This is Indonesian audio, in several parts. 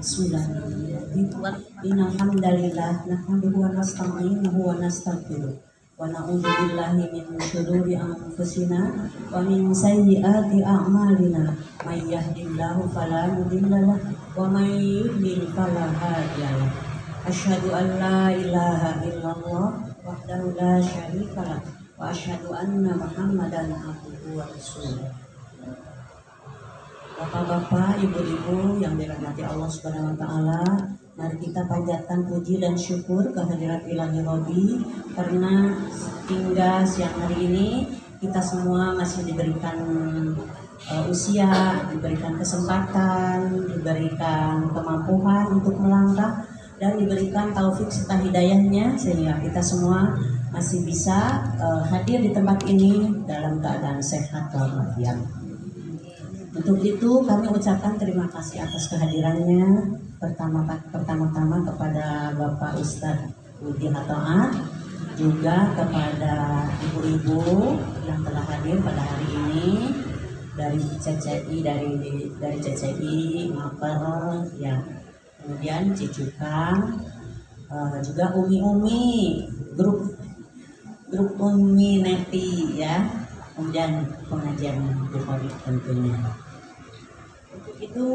Bismillahirrahmanirrahim. Innal hamdalillah nahmaduhu wa nasta'inuhu wa nastaghfiruh wa na'udzu billahi min shururi anfusina wa min sayyiati a'malina. May yahdihillahu fala mudilla lahu wa may yudlil fala hadiya lahu. Asyhadu an la ilaha illallah wahdahu la syarika lahu wa asyhadu anna Muhammadan abduhu wa rasuluh. Bapak-bapak, ibu-ibu yang dirahmati Allah Subhanahu wa taala, mari kita panjatkan puji dan syukur kehadirat Ilahi Robbi karena hingga siang hari ini kita semua masih diberikan usia, diberikan kesempatan, diberikan kemampuan untuk melangkah dan diberikan taufik serta hidayahnya sehingga kita semua masih bisa hadir di tempat ini dalam keadaan sehat walafiat. Untuk itu kami ucapkan terima kasih atas kehadirannya pertama-tama kepada Bapak Ustadz Budi Hatoat, juga kepada ibu-ibu yang telah hadir pada hari ini dari CCI, dari CCI Maper, ya, kemudian Cicukang, juga Umi grup Umi Neti, ya, kemudian pengajian Bukhari tentunya. Untuk itu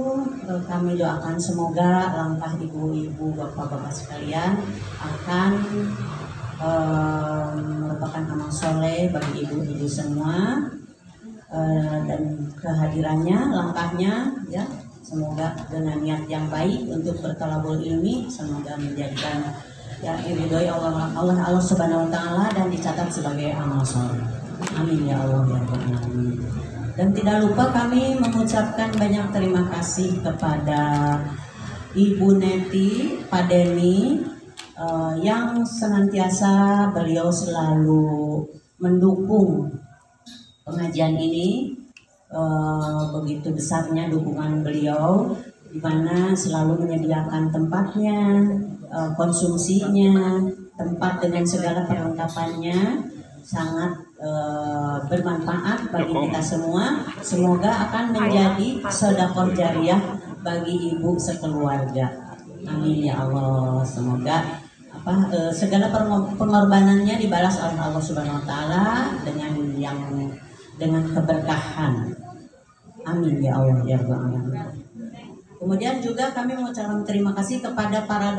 kami doakan semoga langkah ibu-ibu, bapak-bapak sekalian akan merupakan amal soleh bagi ibu-ibu semua, dan kehadirannya, langkahnya, ya, semoga dengan niat yang baik untuk bertolabul ilmi, semoga menjadikan yang diridhoi Allah Subhanahu wa taala dan dicatat sebagai amal soleh. Amin ya Allah ya Rabbal alamin. Dan tidak lupa kami mengucapkan banyak terima kasih kepada Ibu Neti Padeni yang senantiasa beliau selalu mendukung pengajian ini. Begitu besarnya dukungan beliau, di mana selalu menyediakan tempatnya, konsumsinya, tempat dengan segala perlengkapannya, sangat bermanfaat bagi kita semua. Semoga akan menjadi sedekah jariah bagi ibu sekeluarga. Amin ya Allah. Semoga segala pengorbanannya dibalas oleh Allah Subhanahu wa taala dengan keberkahan. Amin ya Allah ya Rabbal alamin. Kemudian juga kami mengucapkan terima kasih kepada para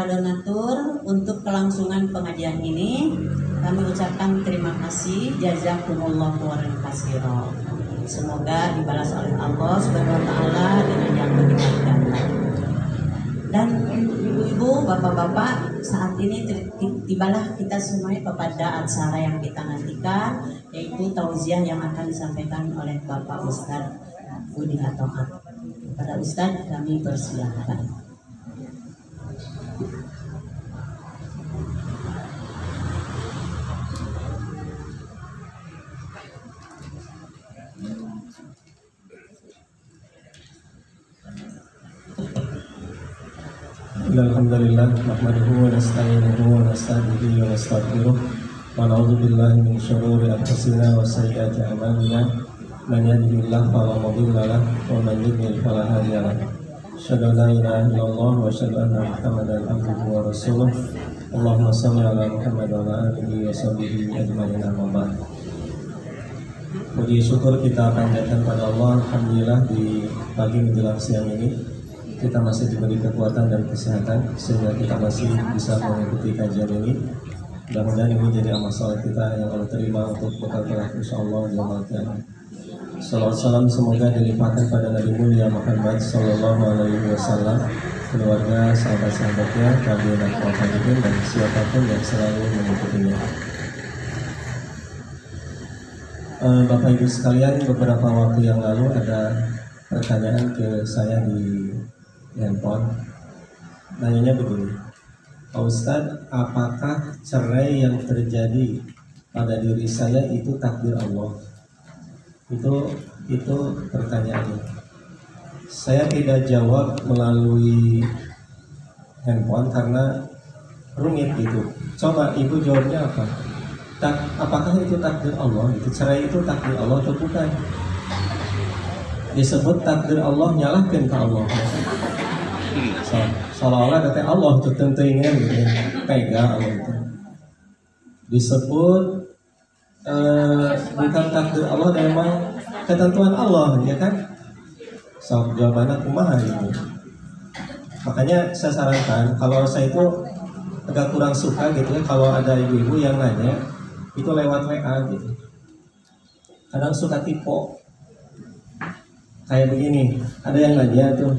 donatur untuk kelangsungan pengajian ini. Kami ucapkan terima kasih, jazakumullahu khairan katsiran. Semoga dibalas oleh Allah Subhanahu wa taala dengan yang berlipat ganda. Dan ibu-ibu, bapak-bapak, saat ini tibalah kita semuanya kepada acara yang kita nantikan, yaitu tauziah yang akan disampaikan oleh Bapak Ustadz Budi Hatoat. Kepada Ustadz kami persilahkan. Alhamdulillah, nahmaduhu wa nasta'inuhu wa nasta'dihi wa nastaghfiruh wa na'udzu billahi min syururi anfusina wa sayyiati a'malina. Man yahdihillahu fala mudilla lahu wa man yudlil fala hadiya lahu. Asyhadu an la ilaha illallah wa asyhadu anna Muhammadan abduhu wa rasuluh. Allahumma shalli ala Muhammad wa ala alihi wa sahbihi ajma'in, amma ba'd. Puji syukur kita panjatkan pada Allah. Alhamdulillah di pagi menjelang siang ini kita masih diberi kekuatan dan kesehatan sehingga kita masih bisa mengikuti kajian ini. Mudah-mudahan ini jadi amal saleh kita yang Allah terima untuk bekal kelak insyaallah yaumul qiyamah. Salawat salam semoga dilimpahkan pada Nabi mulia Muhammad sallallahu alaihi wasallam, keluarga, sahabat-sahabatnya, tabi'in dan tabi'in dan siapapun yang selalu mengikutinya. Bapak Ibu sekalian, beberapa waktu yang lalu ada pertanyaan ke saya di handphone. Nanyanya begini, Pak Ustadz, apakah cerai yang terjadi pada diri saya itu takdir Allah? Itu pertanyaannya. Saya tidak jawab melalui handphone karena rumit gitu. Coba Ibu jawabnya apa? Apakah itu takdir Allah? Cerai itu takdir Allah atau bukan? disebut takdir Allah nyalahkan ke Allah. Seolah-olah kata Allah tuh tentunya gitu, tega Allah itu. Disebut bukan takdir Allah dan memang ketentuan Allah, ya kan? So, jawabannya kumaha gitu. Makanya saya sarankan kalau saya itu agak kurang suka gitu ya kalau ada ibu-ibu yang nanya itu lewat WA gitu. Kadang suka tipe kayak begini, ada yang nanya tuh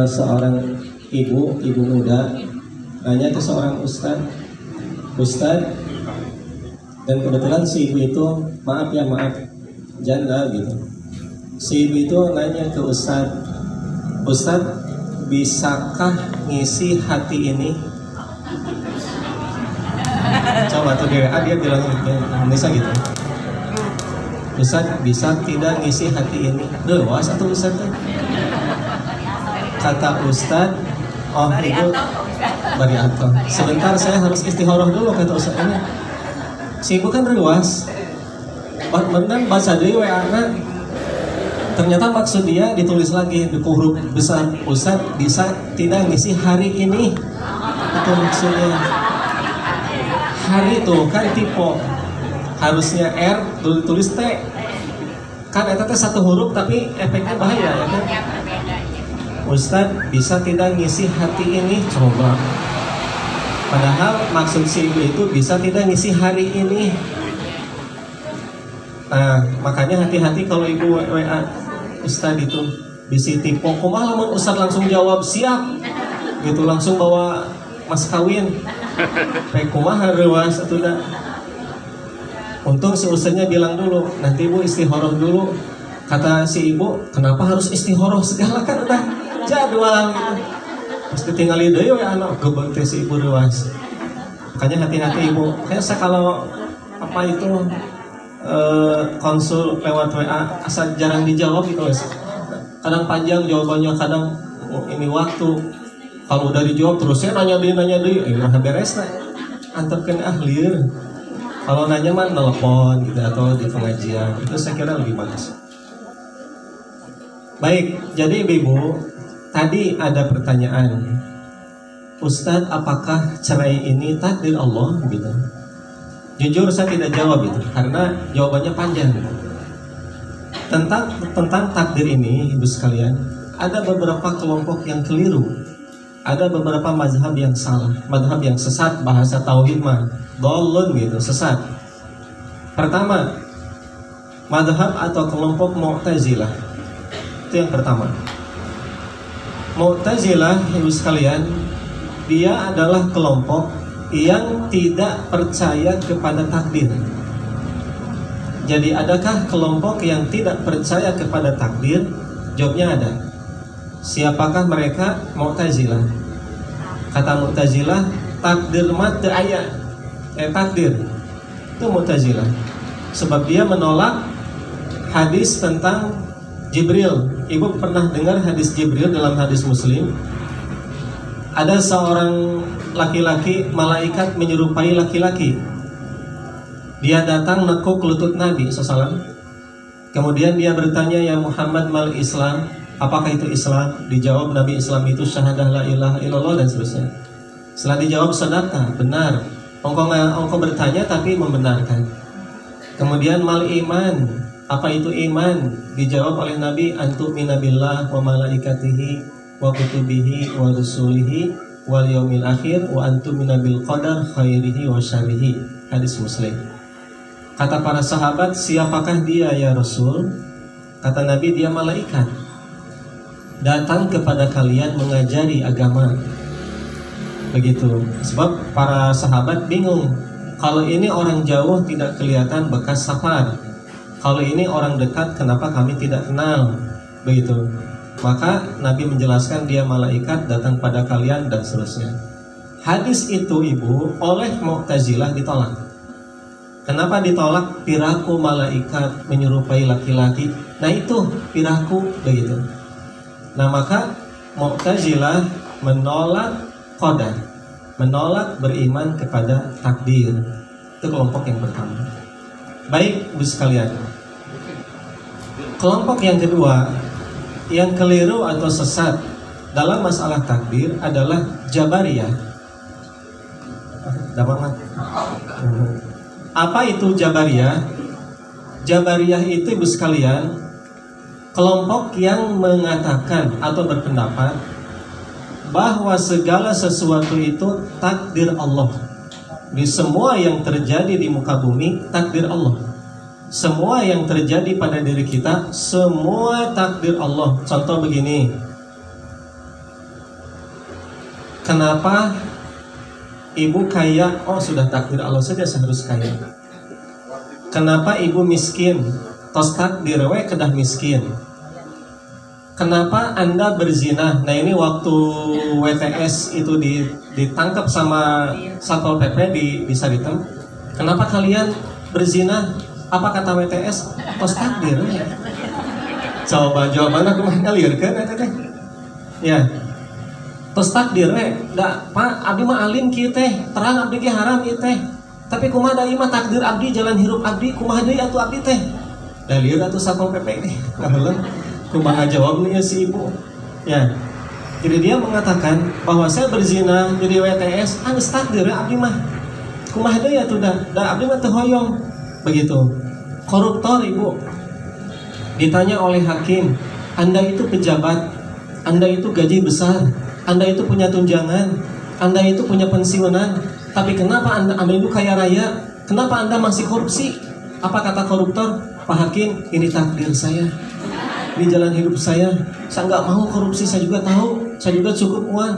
seorang ibu muda nanya ke seorang ustad, dan kebetulan si ibu itu maaf janda gitu. Si ibu itu nanya ke ustad, bisakah ngisi hati ini? Coba tuh dia bilang bisa gitu. Ustaz, bisa tidak ngisi hati ini? Dewas atau Ustaz? Kata Ustaz, oh itu Bariato. Sebentar saya harus istihoroh dulu kata Ustaz ini. Si ibu kan rewas. Benar baca deui WA-na. Ternyata maksud dia ditulis lagi di huruf besar, Ustaz bisa tidak ngisi hari ini? Itu maksudnya. Hari itu kan tipe, harusnya R tulis T. Kan itu satu huruf tapi efeknya bahaya ya kan? Ustaz bisa tidak ngisi hati ini? Coba. Padahal maksud si ibu itu bisa tidak ngisi hari ini. Nah, makanya hati-hati kalau ibu WA Ustaz itu bisi tipe, kumaha lamun Ustaz langsung jawab siap gitu, langsung bawa mas kawin kumaha rewas atau dah. Untung si Ustaznya bilang dulu, nanti ibu istihoroh dulu. Kata si ibu, kenapa harus istihoroh segala, kan udah jadwal gitu. Pasti tinggal ide ya anak gebel teh si ibu rewas. Makanya hati-hati ibu. Kayak saya kalau apa itu konsul lewat WA asal jarang dijawab gitu. Kadang panjang jawabannya, kadang ini waktu. Kalau udah dijawab terusnya nanya deh, mah beres lah. Antepkeun ahli. Kalau nanya mah telepon gitu atau di pengajian, itu saya kira lebih bagus. Baik, jadi ibu tadi ada pertanyaan, Ustadz, apakah cerai ini takdir Allah? Gitu. Jujur saya tidak jawab itu, karena jawabannya panjang. Tentang takdir ini, ibu sekalian, ada beberapa kelompok yang keliru, ada beberapa mazhab yang salah, mazhab yang sesat, bahasa tauhid mah dolun gitu, sesat. Pertama, mazhab atau kelompok Mu'tazilah. Itu yang pertama. Mu'tazilah, ibu sekalian, dia adalah kelompok yang tidak percaya kepada takdir. Jadi adakah kelompok yang tidak percaya kepada takdir? Jawabnya ada. Siapakah mereka? Mu'tazilah. Kata Mu'tazilah, takdir mah teu aya. Takdir itu Mu'tazilah. Sebab dia menolak hadis tentang Jibril. Ibu pernah dengar hadis Jibril dalam hadis Muslim? Ada seorang laki-laki, malaikat menyerupai laki-laki. Dia datang nekuk lutut Nabi SAW. Kemudian dia bertanya, ya Muhammad, mal Islam? Apakah itu Islam? Dijawab Nabi, Islam itu syahadah la ilaha illallah dan seterusnya. Setelah dijawab sedekah, benar. Engkau bertanya tapi membenarkan. Kemudian mal iman, apa itu iman? Dijawab oleh Nabi, antu minabillah wa malaikatihi wa kutubihi wa rusulihi wal yaumil akhir wa antu minabil qadar khairihi wa syarrihi. Hadis Muslim. Kata para sahabat, siapakah dia ya Rasul? Kata Nabi, dia malaikat, datang kepada kalian mengajari agama. Begitu. Sebab para sahabat bingung, kalau ini orang jauh tidak kelihatan bekas safar, kalau ini orang dekat kenapa kami tidak kenal? Begitu. Maka Nabi menjelaskan dia malaikat datang pada kalian dan seterusnya. Hadis itu ibu oleh Mu'tazilah ditolak. Kenapa ditolak? Piraku malaikat menyerupai laki-laki. Nah itu piraku, begitu. Nah maka Mu'tazilah menolak qadar, menolak beriman kepada takdir. Itu kelompok yang pertama. Baik, ibu sekalian, Kelompok yang kedua yang keliru atau sesat dalam masalah takdir adalah Jabariyah. Apa itu Jabariyah? Jabariyah itu ibu sekalian, kelompok yang mengatakan atau berpendapat bahwa segala sesuatu itu takdir Allah. Di semua yang terjadi di muka bumi takdir Allah. Semua yang terjadi pada diri kita semua takdir Allah. Contoh begini, kenapa ibu kaya? Oh, sudah takdir Allah saja saya harus kaya. Kenapa ibu miskin? Tos takdir we kedah miskin. Kenapa Anda berzina? Nah, ini waktu WTS itu ditangkap sama Satpol PP di Saritem. Kenapa kalian berzina? Apa kata WTS? Tos takdir. Coba jawabannya aku ngalir kan? Ya, tos takdir. Dak Pak, abdi mah alim kieu teh, terang abdi ge haram ieu teh. Tapi kumaha da ieu mah takdir abdi, jalan hirup abdi, kumaha deui atuh abdi teh? Da lieur atuh Satpol PP teh. Ngaheuleuh kumaha jawabnya si ibu. Ya. Jadi dia mengatakan bahwa saya berzina jadi WTS, geus takdir abdi mah. Kumaha deui atuh da abdi mah teu hoyong. Begitu. Koruptor ibu ditanya oleh hakim, Anda itu pejabat, Anda itu gaji besar, Anda itu punya tunjangan, Anda itu punya pensiunan, tapi kenapa Anda itu kaya raya? Kenapa Anda masih korupsi? Apa kata koruptor? Pak Hakim, ini takdir saya, ini jalan hidup saya nggak mau korupsi, saya juga tahu, saya juga cukup uang.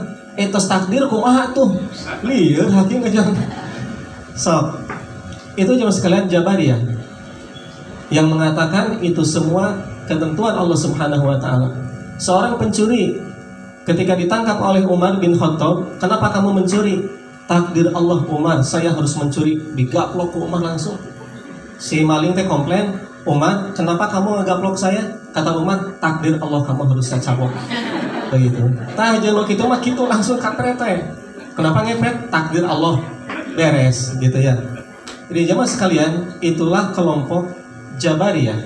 Tos takdir kumaha tuh? Lieur hakim aja. So, itu cuma sekalian Jabariyah yang mengatakan itu semua ketentuan Allah Subhanahu wa taala. Seorang pencuri ketika ditangkap oleh Umar bin Khattab, kenapa kamu mencuri? Takdir Allah Umar, saya harus mencuri. Digaplok ke Umar langsung. Si maling teh komplain, Umar, kenapa kamu ngegaplok saya? Kata Umar, takdir Allah, kamu harus saya cabok. Begitu. Tah jeung kitu mah kitu langsung kapret teh. Kenapa ngepret? Takdir Allah. Beres gitu ya. Jadi jemaah sekalian, itulah kelompok Jabariyah.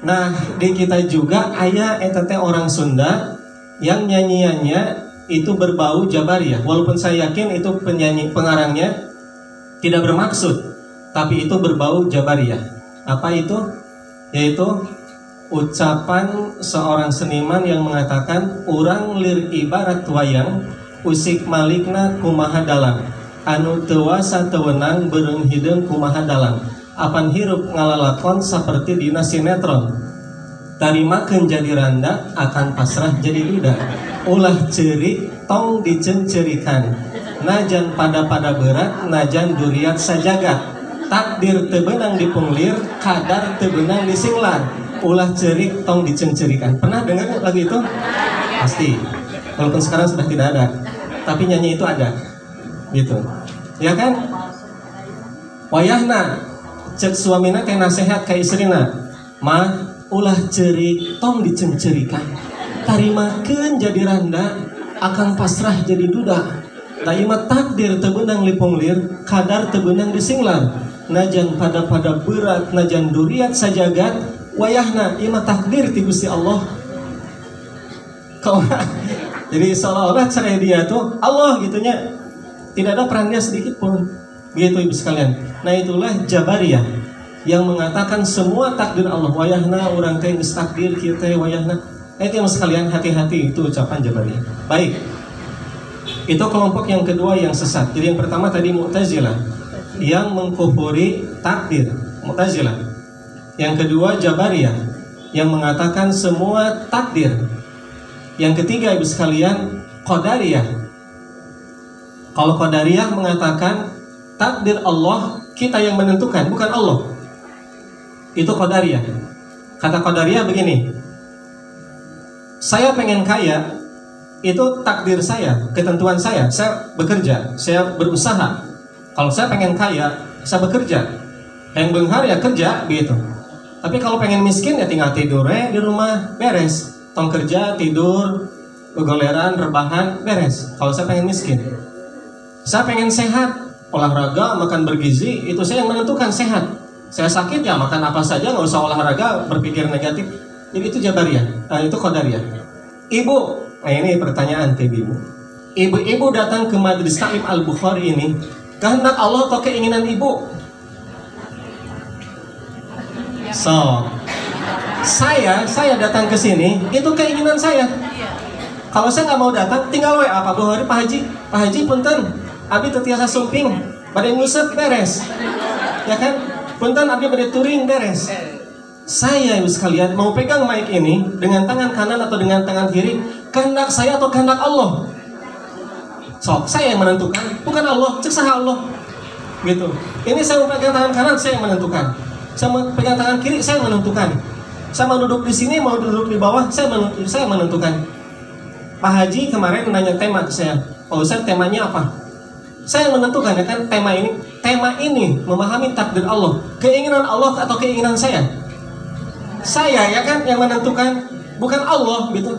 Nah, di kita juga aya eta teh orang Sunda yang nyanyiannya itu berbau Jabariyah. Walaupun saya yakin itu pengarangnya tidak bermaksud, tapi itu berbau Jabariyah. Apa itu? Yaitu ucapan seorang seniman yang mengatakan urang lir ibarat wayang usik malikna kumaha dalang anu teuasa tewenang beureum hideung kumaha dalang apan hirup ngalalakon saperti dina sinetron tarimakeun jadi randa akan pasrah jadi duda ulah ceurik tong dicencerikan najan pada berat najan duriat sajagat takdir teu beunang dipunglir kadar teu beunang disinglar ulah cerik tong dicencerikan. Pernah dengar lagu itu? Pasti. Walaupun sekarang sudah tidak ada, tapi nyanyi itu ada, gitu. Ya kan? Wayahna cek suamina teh nasehat ka istrina, mah ulah cerik tong dicencerikan. Tarimakeun jadi randa, akan pasrah jadi duda. Da ieu mah takdir teu beunang lipunglir, kadar teu beunang disinglar. Najan pada berat, najan duriat sajagat. Wayahna ima takdir ti Gusti Allah. Jadi seolah-olah cerai dia tuh Allah gitunya. Tidak ada perannya sedikit pun. Begitu ibu sekalian. Nah itulah Jabariyah yang mengatakan semua takdir Allah. Wayahna urang teh geus takdir kieu teh wayahna. Itu yang sekalian hati-hati itu ucapan Jabariyah. Baik. Itu kelompok yang kedua yang sesat. Jadi yang pertama tadi Mu'tazilah yang mengkufuri takdir. Mu'tazilah. Yang kedua Jabariyah yang mengatakan semua takdir. Yang ketiga ibu sekalian Qadariyah. Kalau Qadariyah mengatakan takdir Allah kita yang menentukan, bukan Allah. Itu Qadariyah. Kata Qadariyah begini, saya pengen kaya, itu takdir saya, ketentuan saya bekerja, saya berusaha. Kalau saya pengen kaya, saya bekerja. Yang benghar ya kerja, gitu. Tapi kalau pengen miskin ya tinggal tidur di rumah, beres. Tong kerja, tidur, begoleran, rebahan, beres. Kalau saya pengen miskin. Saya pengen sehat, olahraga, makan bergizi, itu saya yang menentukan sehat. Saya sakit ya makan apa saja, nggak usah olahraga, berpikir negatif. Jadi itu jabariyah, itu qadariyah. Ibu, nah ini pertanyaan ke ibu. Ibu datang ke Majelis Taklim Al-Bukhari ini, kehendak Allah atau keinginan ibu? So, saya datang ke sini itu keinginan saya. Kalau saya nggak mau datang, tinggal WA Pak Bukhari, Pak Haji punten, abi teu tiasa sumping, bade ngusep beres, ya kan? Punten abi bade touring beres. Saya ibu sekalian mau pegang mic ini dengan tangan kanan atau dengan tangan kiri, kehendak saya atau kehendak Allah? So, saya yang menentukan, bukan Allah, cek saha Allah. Gitu. Ini saya mau pegang tangan kanan, saya yang menentukan. Saya mau pegang tangan kiri, saya menentukan. Saya mau duduk di sini, mau duduk di bawah, saya menentukan. Pak Haji kemarin nanya tema ke saya, Pak Ustaz temanya apa? Saya yang menentukan ya kan tema ini memahami takdir Allah, keinginan Allah atau keinginan saya? Saya ya kan yang menentukan, bukan Allah gitu.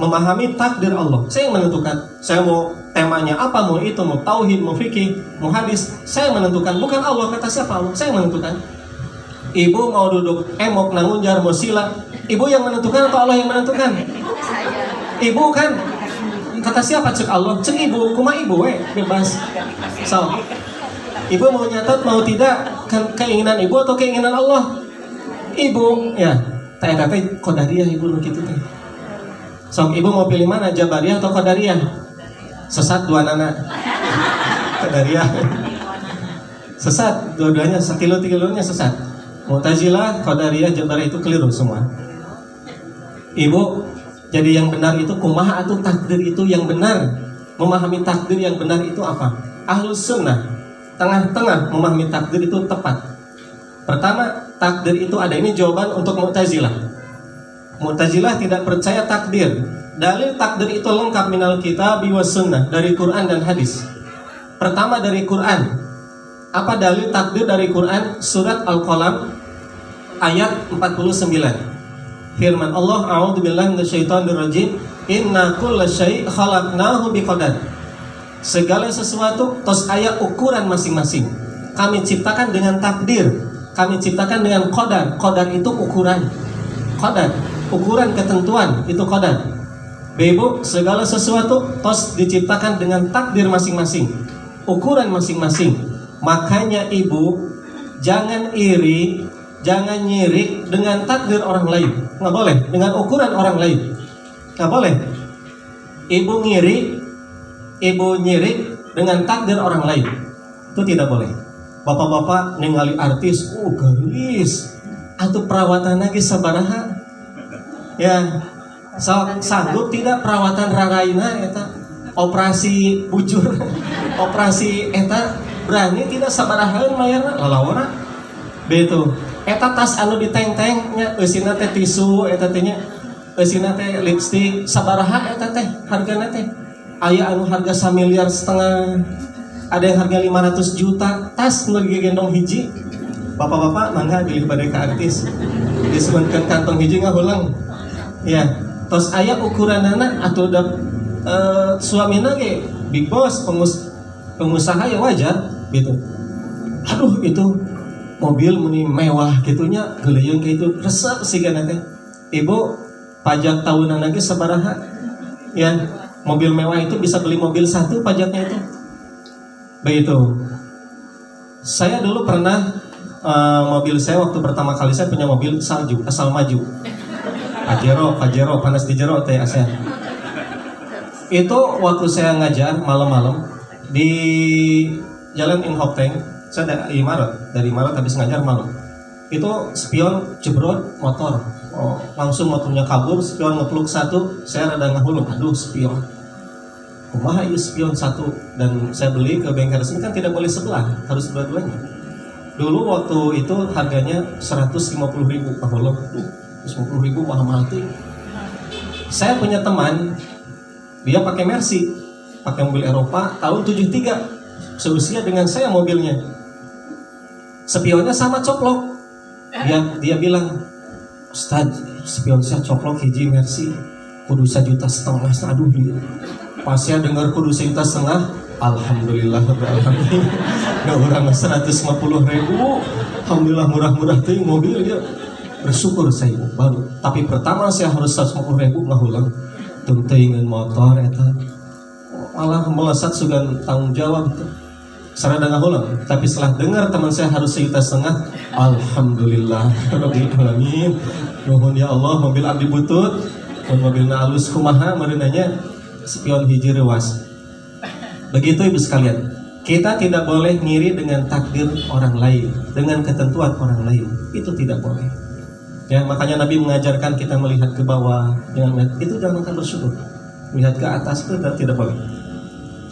Memahami takdir Allah, saya yang menentukan. Saya mau temanya apa, mau itu, mau tauhid, mau fikih, mau hadis, saya menentukan, bukan Allah. Kata siapa Allah? Saya menentukan. Ibu mau duduk mau nangunjar, mau sila, ibu yang menentukan atau Allah yang menentukan? Ibu kan. Kata siapa? Cek Allah. Cek ibu, kuma ibu bebas. So, ibu mau nyatat mau tidak, keinginan ibu atau keinginan Allah? Ibu, ya. Tanya qadariyah ibu gitu teh. So, ibu mau pilih mana? Jabariyah atau qadariyah? Sesat dua anak. Qadariyah. Sesat dua-duanya, sekilo-kilonya sesat. Mu'tazilah, qadariyah, jabariyah itu keliru semua. Ibu, jadi yang benar itu kumaha atau takdir itu yang benar? Memahami takdir yang benar itu apa? Ahlus sunnah tengah-tengah memahami takdir itu tepat. Pertama, takdir itu ada. Ini jawaban untuk Mu'tazilah. Mu'tazilah tidak percaya takdir. Dalil takdir itu lengkap minal kitab wa sunnah, dari Quran dan hadis. Pertama dari Quran. Apa dalil takdir dari Quran? Surat Al-Qalam ayat 49. Firman Allah, a'udzubillahi minasyaitonirrajim, inna kulla syai' khalaqnahu biqadar. Segala sesuatu tos aya ukuran masing-masing. Kami ciptakan dengan takdir. Kami ciptakan dengan qadar. Qadar itu ukuran. Qadar, ukuran ketentuan, itu qadar. Ibu, segala sesuatu tos diciptakan dengan takdir masing-masing, ukuran masing-masing. Makanya ibu jangan iri, jangan nyirik dengan takdir orang lain. Nggak boleh, dengan ukuran orang lain. Nggak boleh. Ibu nyirik dengan takdir orang lain. Itu tidak boleh. Bapak-bapak ningali artis, garis, atau perawatan lagi sabaraha. Ya, sanggup tidak perawatan raraina eta, operasi bujur, operasi eta, berani tidak sabarahaeun mayarna lalawara. Begitu. Eta tas anu diteng-teng nya eusina teh tisu, eta teh nya eusina teh lipstik, sabaraha eta teh hargana teh? Aya anu harga 1,5 miliar, ada yang harga 500 juta, tas nu digendong hiji. Bapak-bapak mangga pilih pada ke artis, disebutkan kantong hiji ngahulang. Ya, tos aya ukuranana atuh da suamina ge big boss, pengusaha ya wajar gitu. Aduh itu mobil meni mewah gitunya, geuleung gitu, resep sigana teh. Ibu pajak tahunan lagi sabaraha? Ya, mobil mewah itu bisa beli mobil satu pajaknya itu. Begitu. Saya dulu pernah mobil saya waktu pertama kali saya punya mobil salju, asal maju. Pajero, panas di jero teh asa. Itu waktu saya ngajar malam-malam di Jalan Inhopteng, saya dari Imarat habis ngajar malam. Itu spion jebrot motor. Langsung motornya kabur, spion ngepluk satu, saya rada ngahulung, aduh spion. Kumaha ieu spion satu, dan saya beli ke bengkel resmi kan tidak boleh sebelah, harus dua-duanya. Dulu waktu itu harganya 150.000, ngahulung. 50.000 mahal tuh. Saya punya teman, dia pakai Mercy, pakai mobil Eropa tahun 73, seusia dengan saya mobilnya. Spionnya sama coplok. Dia bilang, Ustaz, spion saya coplok hiji Mercy, kudu 1,5 juta. Aduh dia. Pas saya dengar kudu 1,5 juta, alhamdulillah, alhamdulillah. Nggak urang 150.000. alhamdulillah murah-murah tuh mobil dia bersyukur saya baru. Tapi pertama saya harus 150.000 ngahulang teuing motor eta malah melesat sugan tanggung jawab tuh. Sarada ngahulang, tapi setelah dengar teman saya harus 1,5 juta, alhamdulillah rabbil alamin. Nuhun ya Allah, mobil abdi butut, mobilna alus kumaha merenanya spion hiji rewas. Begitu ibu sekalian, kita tidak boleh ngiri dengan takdir orang lain, dengan ketentuan orang lain. Itu tidak boleh. Ya, makanya Nabi mengajarkan kita melihat ke bawah dengan itu jangan bersyukur. Melihat ke atas itu tidak boleh.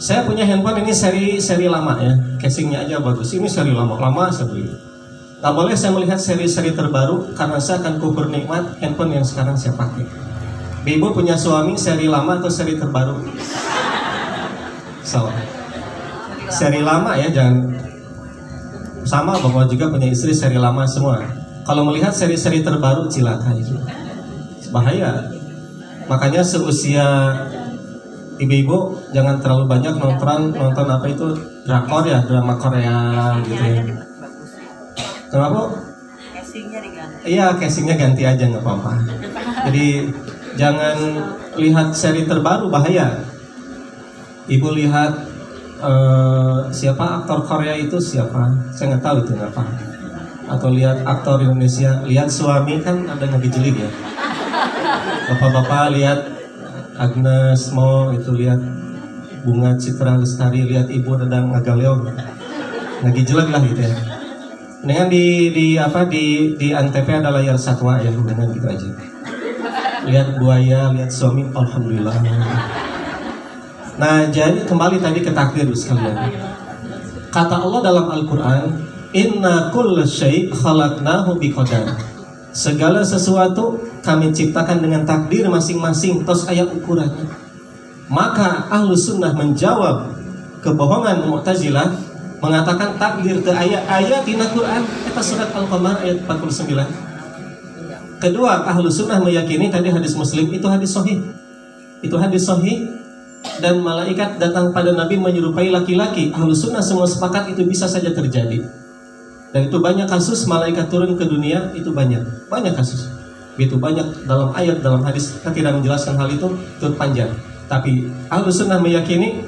Saya punya handphone ini seri lama ya, casingnya aja bagus. Ini seri lama saya beli. Tak boleh saya melihat seri-seri terbaru karena saya akan kubur nikmat handphone yang sekarang saya pakai. Ibu punya suami seri lama atau seri terbaru? So, seri lama ya, jangan sama. Bapak juga punya istri seri lama semua. Kalau melihat seri-seri terbaru cilaka itu bahaya. Makanya seusia ibu-ibu jangan terlalu banyak nonton apa itu drakor ya, drama Korea gitu ya. Kenapa? Casingnya diganti. Iya, casingnya ganti aja nggak apa-apa. Jadi jangan lihat seri terbaru, bahaya. Ibu lihat siapa aktor Korea itu siapa? Saya nggak tahu itu apa. Atau lihat aktor Indonesia, lihat suami kan ada ngegejelik ya. Bapak-bapak lihat Agnes Mo itu, lihat Bunga Citra Lestari, lihat ibu sedang ngagaleong, lagi jelek lah gitu ya. Dengan di Antv ada layar satwa ya, dengan gitu aja. Lihat buaya, lihat suami, alhamdulillah. Nah, jadi kembali tadi ke takdir sekalian. Kata Allah dalam Al-Quran, Inna kulla syai' khalaqnahu biqadar. Segala sesuatu kami ciptakan dengan takdir masing-masing, tos ayat ukurannya. Maka ahlu sunnah menjawab kebohongan Mu'tazilah, mengatakan takdir ke ayat-ayat di Al-Quran. Kita surat Al-Qamar ayat 49. Kedua, ahlu sunnah meyakini tadi hadis Muslim itu hadis sahih. Itu hadis sahih dan malaikat datang pada Nabi menyerupai laki-laki. Ahlu sunnah semua sepakat itu bisa saja terjadi. Dan itu banyak kasus malaikat turun ke dunia, itu banyak kasus. Begitu banyak dalam ayat, dalam hadis. Kita tidak menjelaskan hal itu panjang. Tapi Ahlus Sunnah meyakini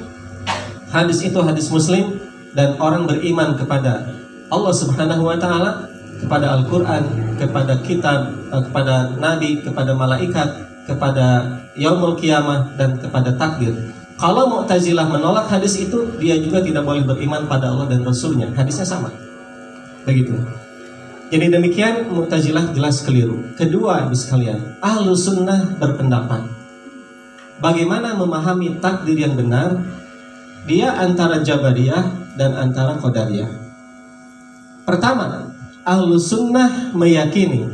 hadis itu hadis Muslim, dan orang beriman kepada Allah Subhanahu wa taala, kepada Al-Qur'an, kepada kitab, kepada nabi, kepada malaikat, kepada yaumul qiyamah, dan kepada takdir. Kalau Mu'tazilah menolak hadis itu, dia juga tidak boleh beriman pada Allah dan Rasulnya. Hadisnya sama. Begitu. Jadi demikian Mu'tazilah jelas keliru. Kedua, ibu sekalian, Ahlus Sunnah berpendapat bagaimana memahami takdir yang benar. Dia antara Jabariyah dan antara Qadariyah. Pertama, Ahlus Sunnah meyakini,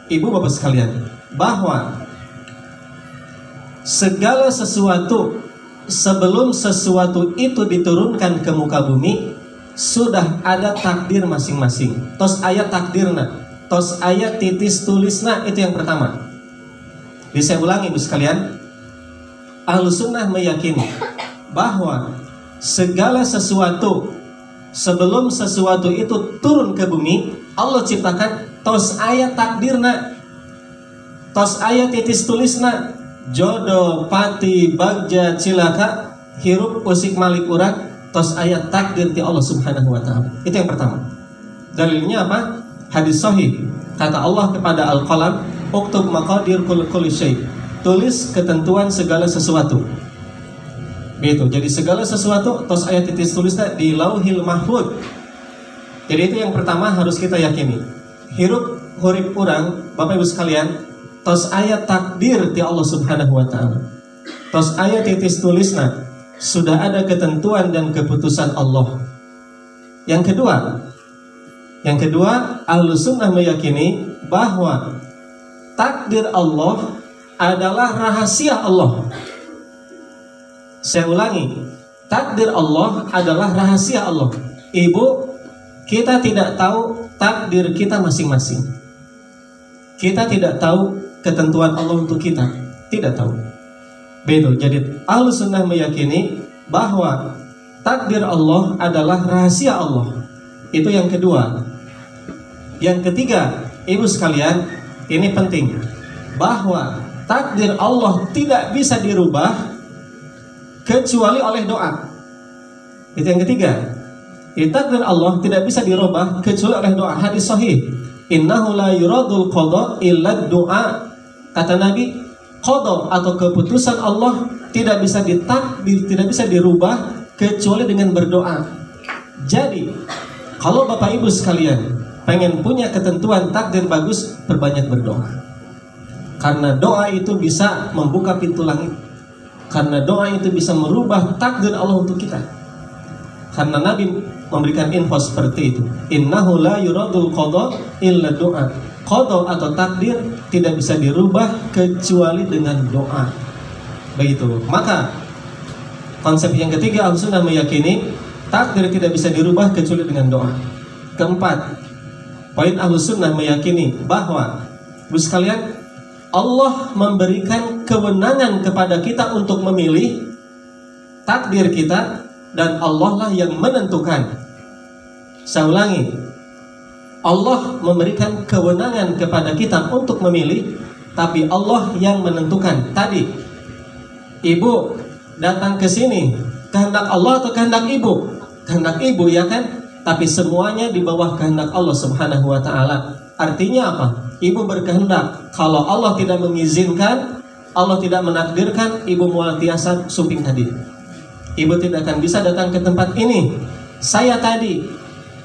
ibu bapak sekalian, bahwa segala sesuatu sebelum sesuatu itu diturunkan ke muka bumi sudah ada takdir masing-masing. Tos ayat takdirna, tos ayat titis tulisna, itu yang pertama. Jadi saya ulangi ibu sekalian, Ahlus Sunnah meyakini bahwa segala sesuatu sebelum sesuatu itu turun ke bumi, Allah ciptakan tos ayat takdirna, tos ayat titis tulisna, jodoh, pati, bagja, cilaka, hirup, usik, malik, urat, tos ayat takdir di Allah Subhanahu wa taala. Itu yang pertama. Dalilnya apa? Hadis sahih. Kata Allah kepada Al-Qalam, "Uktub maqadir kulli syai." Tulis ketentuan segala sesuatu. Begitu. Jadi segala sesuatu tos ayat titis tulisnya di Lauhil Mahfuz. Jadi itu yang pertama harus kita yakini. Hirup hurip urang, Bapak Ibu sekalian, tos ayat takdir di Allah Subhanahu wa taala. Tos ayat titis tulisna sudah ada ketentuan dan keputusan Allah. Yang kedua, Ahlus Sunnah meyakini bahwa takdir Allah adalah rahasia Allah. Saya ulangi, takdir Allah adalah rahasia Allah. Ibu, kita tidak tahu takdir kita masing-masing. Kita tidak tahu ketentuan Allah untuk kita, tidak tahu. Betul. Jadi Ahlus Sunnah meyakini bahwa takdir Allah adalah rahasia Allah. Itu yang kedua. Yang ketiga, ibu sekalian, ini penting, bahwa takdir Allah tidak bisa dirubah kecuali oleh doa. Itu yang ketiga. Takdir Allah tidak bisa dirubah kecuali oleh doa. Hadis sahih, innahu la yuradul qada illa doa. Kata Nabi, qada atau keputusan Allah tidak bisa ditakdir, tidak bisa dirubah kecuali dengan berdoa. Jadi, kalau Bapak Ibu sekalian pengen punya ketentuan takdir bagus, perbanyak berdoa. Karena doa itu bisa membuka pintu langit. Karena doa itu bisa merubah takdir Allah untuk kita. Karena Nabi memberikan info seperti itu. Innahu la yuradul qada illa doa. Qada atau takdir tidak bisa dirubah kecuali dengan doa. Begitu. Maka konsep yang ketiga, Ahlussunnah meyakini takdir tidak bisa dirubah kecuali dengan doa. Keempat, poin Ahlussunnah meyakini bahwa, Ibu sekalian, Allah memberikan kewenangan kepada kita untuk memilih takdir kita, dan Allah lah yang menentukan. Saya ulangi, Allah memberikan kewenangan kepada kita untuk memilih, tapi Allah yang menentukan. Tadi ibu datang ke sini, kehendak Allah atau kehendak ibu? Kehendak ibu, ya kan? Tapi semuanya di bawah kehendak Allah Subhanahu wa ta'ala. Artinya apa? Ibu berkehendak. Kalau Allah tidak mengizinkan, Allah tidak menakdirkan, ibu muatiasa suping tadi. Ibu tidak akan bisa datang ke tempat ini. Saya tadi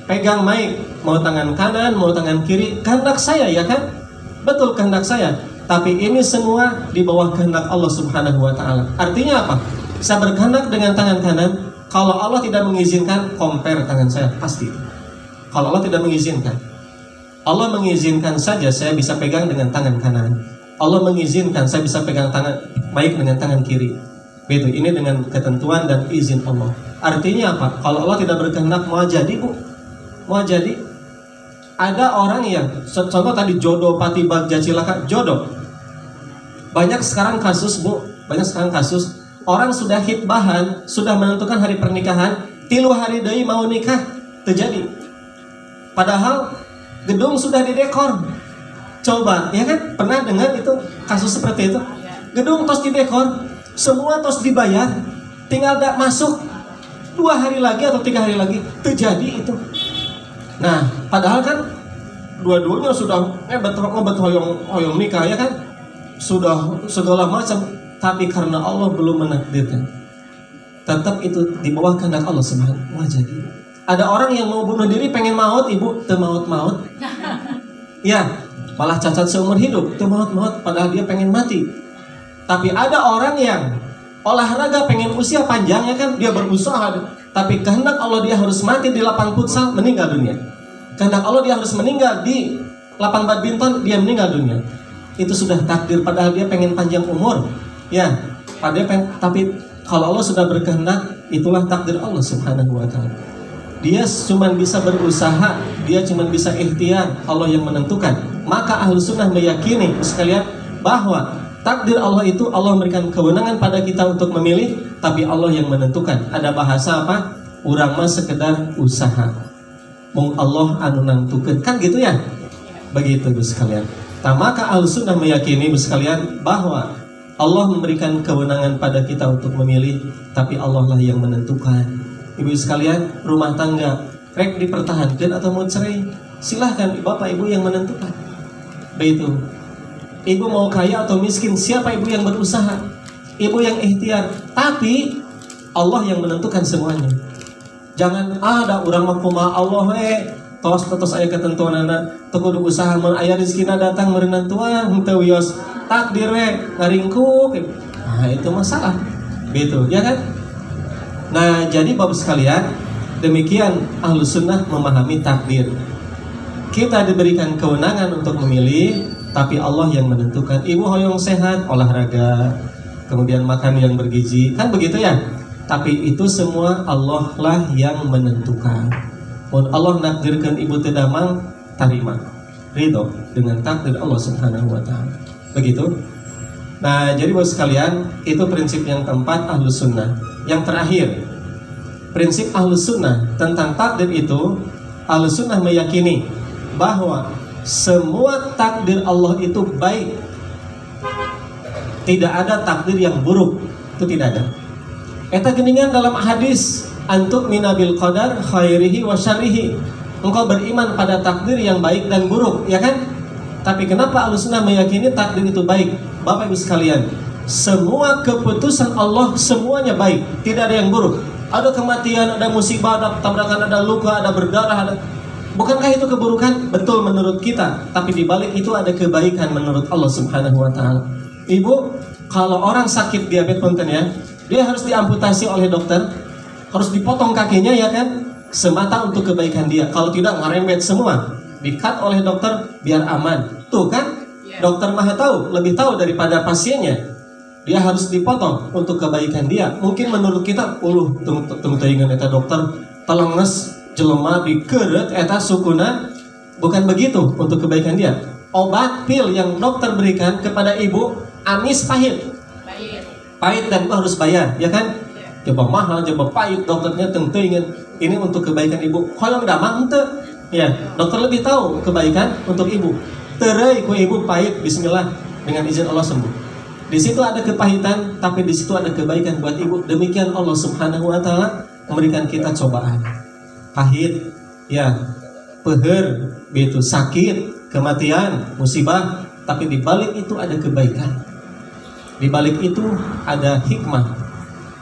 pegang mic, mau tangan kanan, mau tangan kiri, kehendak saya, ya kan? Betul, kehendak saya. Tapi ini semua di bawah kehendak Allah Subhanahu wa ta'ala. Artinya apa? Saya berkehendak dengan tangan kanan. Kalau Allah tidak mengizinkan, compare tangan saya, pasti. Kalau Allah tidak mengizinkan, Allah mengizinkan saja saya bisa pegang dengan tangan kanan. Allah mengizinkan saya bisa pegang tangan baik dengan tangan kiri. Begitu, ini dengan ketentuan dan izin Allah. Artinya apa? Kalau Allah tidak berkehendak, mau jadi, Bu. Mau jadi. Ada orang yang, contoh tadi jodoh, pati bagja cilaka, jodoh. Banyak sekarang kasus, Bu. Banyak sekarang kasus. Orang sudah hitbahan, sudah menentukan hari pernikahan, 3 hari deui mau nikah, terjadi. Padahal gedung sudah didekor. Coba, ya kan? Pernah dengar itu kasus seperti itu? Gedung tos didekor, semua tos dibayar, tinggal gak masuk 2 hari lagi atau 3 hari lagi, terjadi itu. Nah, padahal kan dua-duanya sudah ngebet hoyong nikah, ya kan? Sudah segala macam. Tapi karena Allah belum menakdirkan, tetap itu di bawah kehendak Allah Subhanahu wa ta'ala. Ada orang yang mau bunuh diri, pengen maut, ibu, teu maut-maut. Ya, malah cacat seumur hidup, teu maut-maut, padahal dia pengen mati. Tapi ada orang yang olahraga pengen usia panjang, ya kan? Dia berusaha, tapi kehendak Allah dia harus mati di lapang futsal, meninggal dunia. Kehendak Allah dia harus meninggal di lapang badminton, dia meninggal dunia. Itu sudah takdir, padahal dia pengen panjang umur. Ya, tapi kalau Allah sudah berkehendak, itulah takdir Allah Subhanahu wa ta'ala. Dia cuma bisa berusaha, dia cuma bisa ikhtiar, Allah yang menentukan. Maka Ahlussunnah meyakini sekalian bahwa takdir Allah itu Allah memberikan kewenangan pada kita untuk memilih, tapi Allah yang menentukan. Ada bahasa apa? Urang mah sekedar usaha. Mung Allah anu nantukeun, kan gitu ya? Begitu Bu sekalian. Nah, maka Ahlussunnah meyakini Bu sekalian bahwa Allah memberikan kewenangan pada kita untuk memilih, tapi Allah lah yang menentukan. Ibu sekalian, rumah tangga rek dipertahankan atau mau cerai, silahkan bapak ibu yang menentukan. Begitu. Ibu mau kaya atau miskin, siapa ibu yang berusaha? Ibu yang ikhtiar. Tapi Allah yang menentukan semuanya. Jangan ada urang mah kumaha Allah tos aya ketentuan anak teu kudu usaha mun aya rezekina datang meureun tuang henteu wios takdir we ngaringkuk. Nah, itu masalah. Gitu, ya kan? Nah, jadi Bapak sekalian, demikian Ahlussunnah memahami takdir. Kita diberikan kewenangan untuk memilih, tapi Allah yang menentukan. Ibu hoyong sehat, olahraga, kemudian makan yang bergizi, kan begitu ya? Tapi itu semua Allah lah yang menentukan. Mun Allah nakdirkan ibu tidak mang, tarima, ridho dengan takdir Allah Subhanahu wa ta'ala. Begitu. Nah, jadi Bapak sekalian, itu prinsip yang keempat Ahlussunnah. Yang terakhir, prinsip Ahlussunnah tentang takdir itu, Ahlussunnah meyakini bahwa semua takdir Allah itu baik. Tidak ada takdir yang buruk, itu tidak ada. Eta geningan dalam hadis, antuk minabil qadar khairihi wa syarrihi. Engkau beriman pada takdir yang baik dan buruk, ya kan? Tapi kenapa Ahlussunnah meyakini takdir itu baik? Bapak Ibu sekalian, semua keputusan Allah semuanya baik, tidak ada yang buruk. Ada kematian, ada musibah, ada tabrakan, ada luka, ada berdarah, ada... Bukankah itu keburukan? Betul menurut kita, tapi di balik itu ada kebaikan menurut Allah Subhanahu wa taala. Ibu, kalau orang sakit diabetes punten ya, dia harus diamputasi oleh dokter, harus dipotong kakinya ya kan? Semata untuk kebaikan dia. Kalau tidak ngerembet semua, di-cut oleh dokter biar aman. Tuh kan? Dokter maha tahu, lebih tahu daripada pasiennya. Dia harus dipotong untuk kebaikan dia. Mungkin menurut kita, tunggu ingat eta dokter telenges jelema dikeret eta sukuna. Bukan begitu untuk kebaikan dia. Obat pil yang dokter berikan kepada ibu amis pahit. Pahit dan itu harus bayar, ya kan? Coba mahal, coba pahit, dokternya tentu ingin ini untuk kebaikan ibu. Kalau damang ente, ya dokter lebih tahu kebaikan untuk ibu. Terai ku ibu pahit, bismillah, dengan izin Allah sembuh. Di situ ada kepahitan, tapi di situ ada kebaikan buat ibu. Demikian Allah Subhanahu wa taala memberikan kita cobaan. Pahit, ya, peher, begitu sakit, kematian, musibah, tapi di balik itu ada kebaikan. Di balik itu ada hikmah.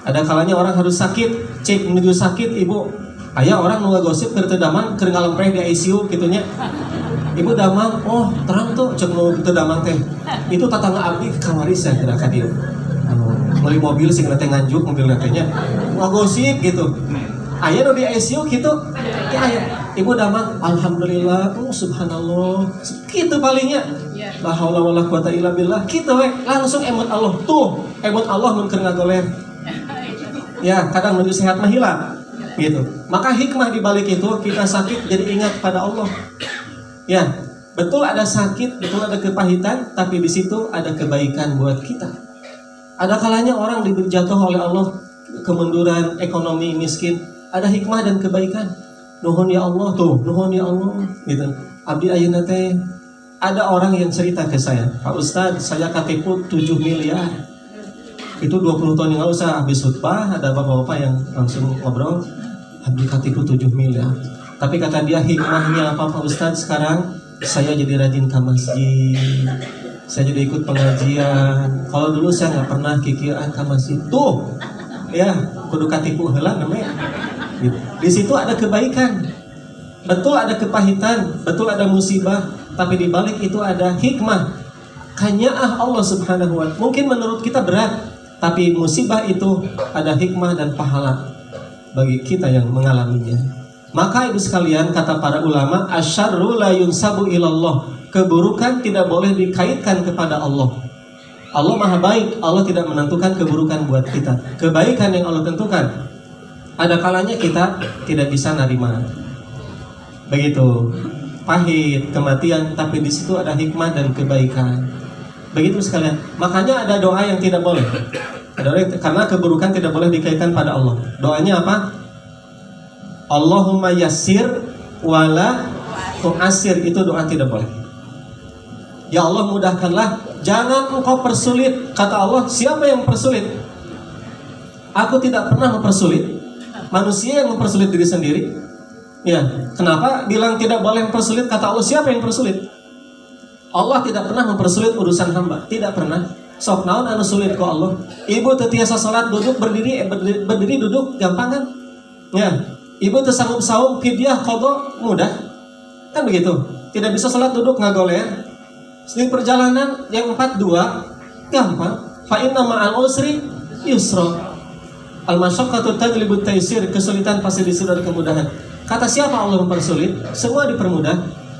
Ada kalanya orang harus sakit, cek menuju sakit ibu. Aya orang nu ngagosip keur teu damang, keur ngalempreh di ICU kitunya. Ibu damang, oh terang tuh cek nu teu damang teh. Itu tatangga abdi kamari saya kira ka dieu. Meuli mobil sing teh nganjuk mobilna teh nya. Ngagosip gitu. Aya nu di ICU kitu. Ya aya. Ibu damang, alhamdulillah, subhanallah. Kitu palingnya. La haula wala quwata illa billah. Kitu we, langsung emot Allah. Tuh, emot Allah mun keur ngagoler. Ya, kadang menuju sehat mah hilang. Gitu. Maka hikmah di balik itu kita sakit jadi ingat pada Allah. Ya, betul ada sakit, betul ada kepahitan, tapi di situ ada kebaikan buat kita. Ada kalanya orang diberi jatuh oleh Allah kemunduran ekonomi, miskin, ada hikmah dan kebaikan. Nuhun ya Allah tuh, nuhun ya Allah gitu. Abdi ayeuna teh ada orang yang cerita ke saya, Pak Ustadz, saya katipu 7 miliar. Itu 20 tahun yang lalu saya habis khutbah, ada bapak-bapak yang langsung ngobrol, abdi katipu 7 miliar. Tapi kata dia hikmahnya apa Pak Ustadz sekarang? Saya jadi rajin ke masjid, saya jadi ikut pengajian. Kalau dulu saya nggak pernah kikiran ke masjid. Tuh, ya kudu katipu heula namanya. Gitu. Di situ ada kebaikan. Betul ada kepahitan, betul ada musibah, tapi di balik itu ada hikmah. Kanyaah Allah Subhanahu wa taala. Mungkin menurut kita berat, tapi musibah itu ada hikmah dan pahala bagi kita yang mengalaminya. Maka ibu sekalian, kata para ulama, asyarru la yunsabu ilallah. Keburukan tidak boleh dikaitkan kepada Allah. Allah maha baik, Allah tidak menentukan keburukan buat kita. Kebaikan yang Allah tentukan. Ada kalanya kita tidak bisa nerima. Begitu, pahit, kematian, tapi di situ ada hikmah dan kebaikan. Begitu sekalian. Makanya ada doa yang tidak boleh. Karena keburukan tidak boleh dikaitkan pada Allah. Doanya apa? Allahumma yassir wala tu'assir. Itu doa tidak boleh. Ya Allah mudahkanlah, jangan engkau persulit. Kata Allah, siapa yang mempersulit? Aku tidak pernah mempersulit. Manusia yang mempersulit diri sendiri. Ya, kenapa bilang tidak boleh mempersulit? Kata Allah, siapa yang mempersulit? Allah tidak pernah mempersulit urusan hamba, tidak pernah. Sok naon anu sulit ku Allah. Ibu teu tiasa salat duduk berdiri, berdiri duduk gampang kan? Ya, ibu teu sanggup saum fidyah qadha mudah. Kan begitu. Tidak bisa salat duduk ngagoler. Di perjalanan yang 42 gampang. Fa inna ma'al usri yusra. Al-masyaqqatu tajlibut taysir. Kesulitan pasti disuruh kemudahan. Kata siapa Allah mempersulit? Semua dipermudah.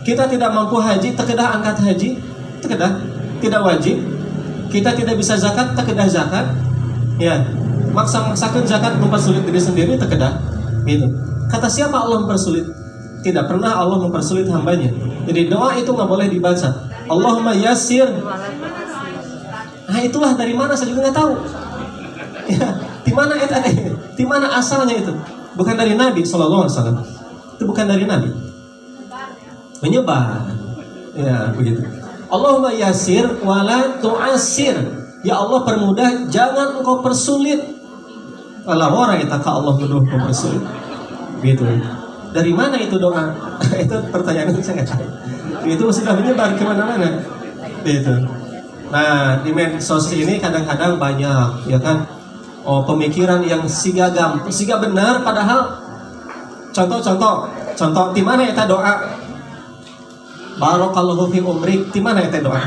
Kita tidak mampu haji, terkedah angkat haji, terkedah, tidak wajib. Kita tidak bisa zakat, terkedah zakat. Ya, maksa-maksakan zakat mempersulit diri sendiri, terkedah. Gitu. Kata siapa Allah mempersulit? Tidak pernah Allah mempersulit hambanya. Jadi doa itu nggak boleh dibaca. Allahumma yassir. Nah itulah dari mana saya juga nggak tahu. Ya, di mana asalnya itu? Bukan dari Nabi SAW. Itu bukan dari Nabi. menyebar. Ya, begitu. Allahumma yasir wala tu'asir. Ya Allah permudah, jangan engkau persulit. Walau orang itu ka Allah menuduh persulit. Gitu. Dari mana itu doa? Itu pertanyaan itu saya nggak tahu. Itu sudah menyebar kemana-mana. Gitu. Nah, di medsos ini kadang-kadang banyak, ya kan? Oh, pemikiran yang siga benar, padahal contoh di mana eta doa? Barakallahu fi umrik, di mana eta doa?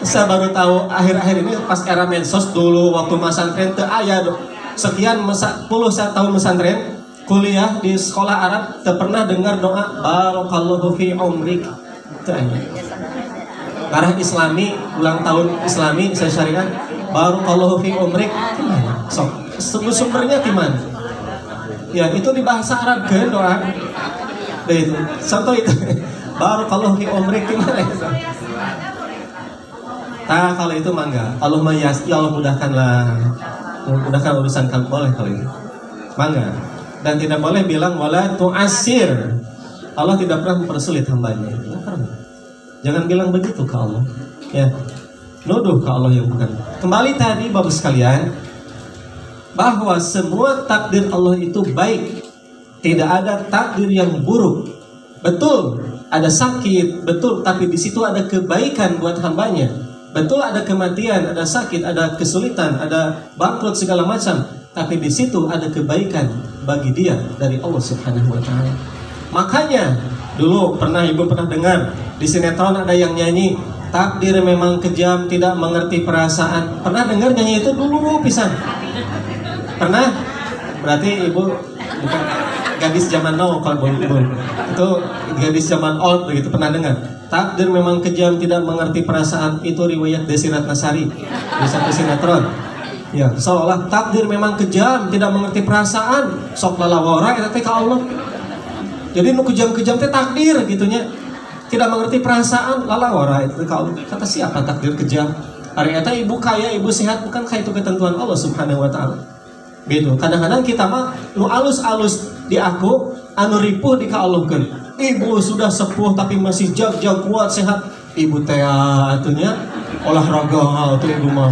Saya baru tahu akhir-akhir ini pas era medsos dulu waktu masantren teu aya sekian puluh tahun pesantren kuliah di sekolah Arab teu pernah dengar doa barakallahu fi umrik. Teu aya. Arah Islami, ulang tahun Islami saya syariat barakallahu fi umrik. So, sumbernya di mana? Ya, itu di bahasa Arab kan doa. Itu. Contoh itu. Barakallahu fi umrik di mana itu? Nah, kalau itu mangga. Allahumma ya Allah mudahkan urusan kamu, boleh kalau itu. Mangga. Dan tidak boleh bilang wala tu'asir. Allah tidak pernah mempersulit hambanya. Jangan bilang begitu ke Allah. Ya. Nuduh ke Allah yang bukan. Kembali tadi Bapak sekalian, bahwa semua takdir Allah itu baik. Tidak ada takdir yang buruk. Betul, ada sakit, betul, tapi di situ ada kebaikan buat hambanya. Betul ada kematian, ada sakit, ada kesulitan, ada bangkrut segala macam, tapi di situ ada kebaikan bagi dia dari Allah Subhanahu wa taala. Makanya dulu ibu pernah dengar di sinetron ada yang nyanyi takdir memang kejam, tidak mengerti perasaan. Pernah dengar nyanyi itu dulu pisan? Pernah? Berarti ibu bukan gadis zaman now kalau ibu. Itu gadis zaman old begitu, pernah dengar? Takdir memang kejam, tidak mengerti perasaan. Itu riwayat Desi Ratnasari di satu sinetron. Ya, seolah takdir memang kejam, tidak mengerti perasaan. Sok lalawara eta teh ka Allah. Jadi nu kejam-kejam teh takdir gitunya. Tidak mengerti perasaan, lalawara itu ka Allah. Kata siapa takdir kejam? Ari eta ibu kaya, ibu sehat, bukan ka itu ketentuan Allah Subhanahu wa taala. Gitu. Kadang-kadang kita mah nu alus-alus di aku, anu ripuh di ka Allah keun. Ibu sudah sepuh tapi masih jag kuat sehat. Ibu teh atunya olahraga tuh ibu mah.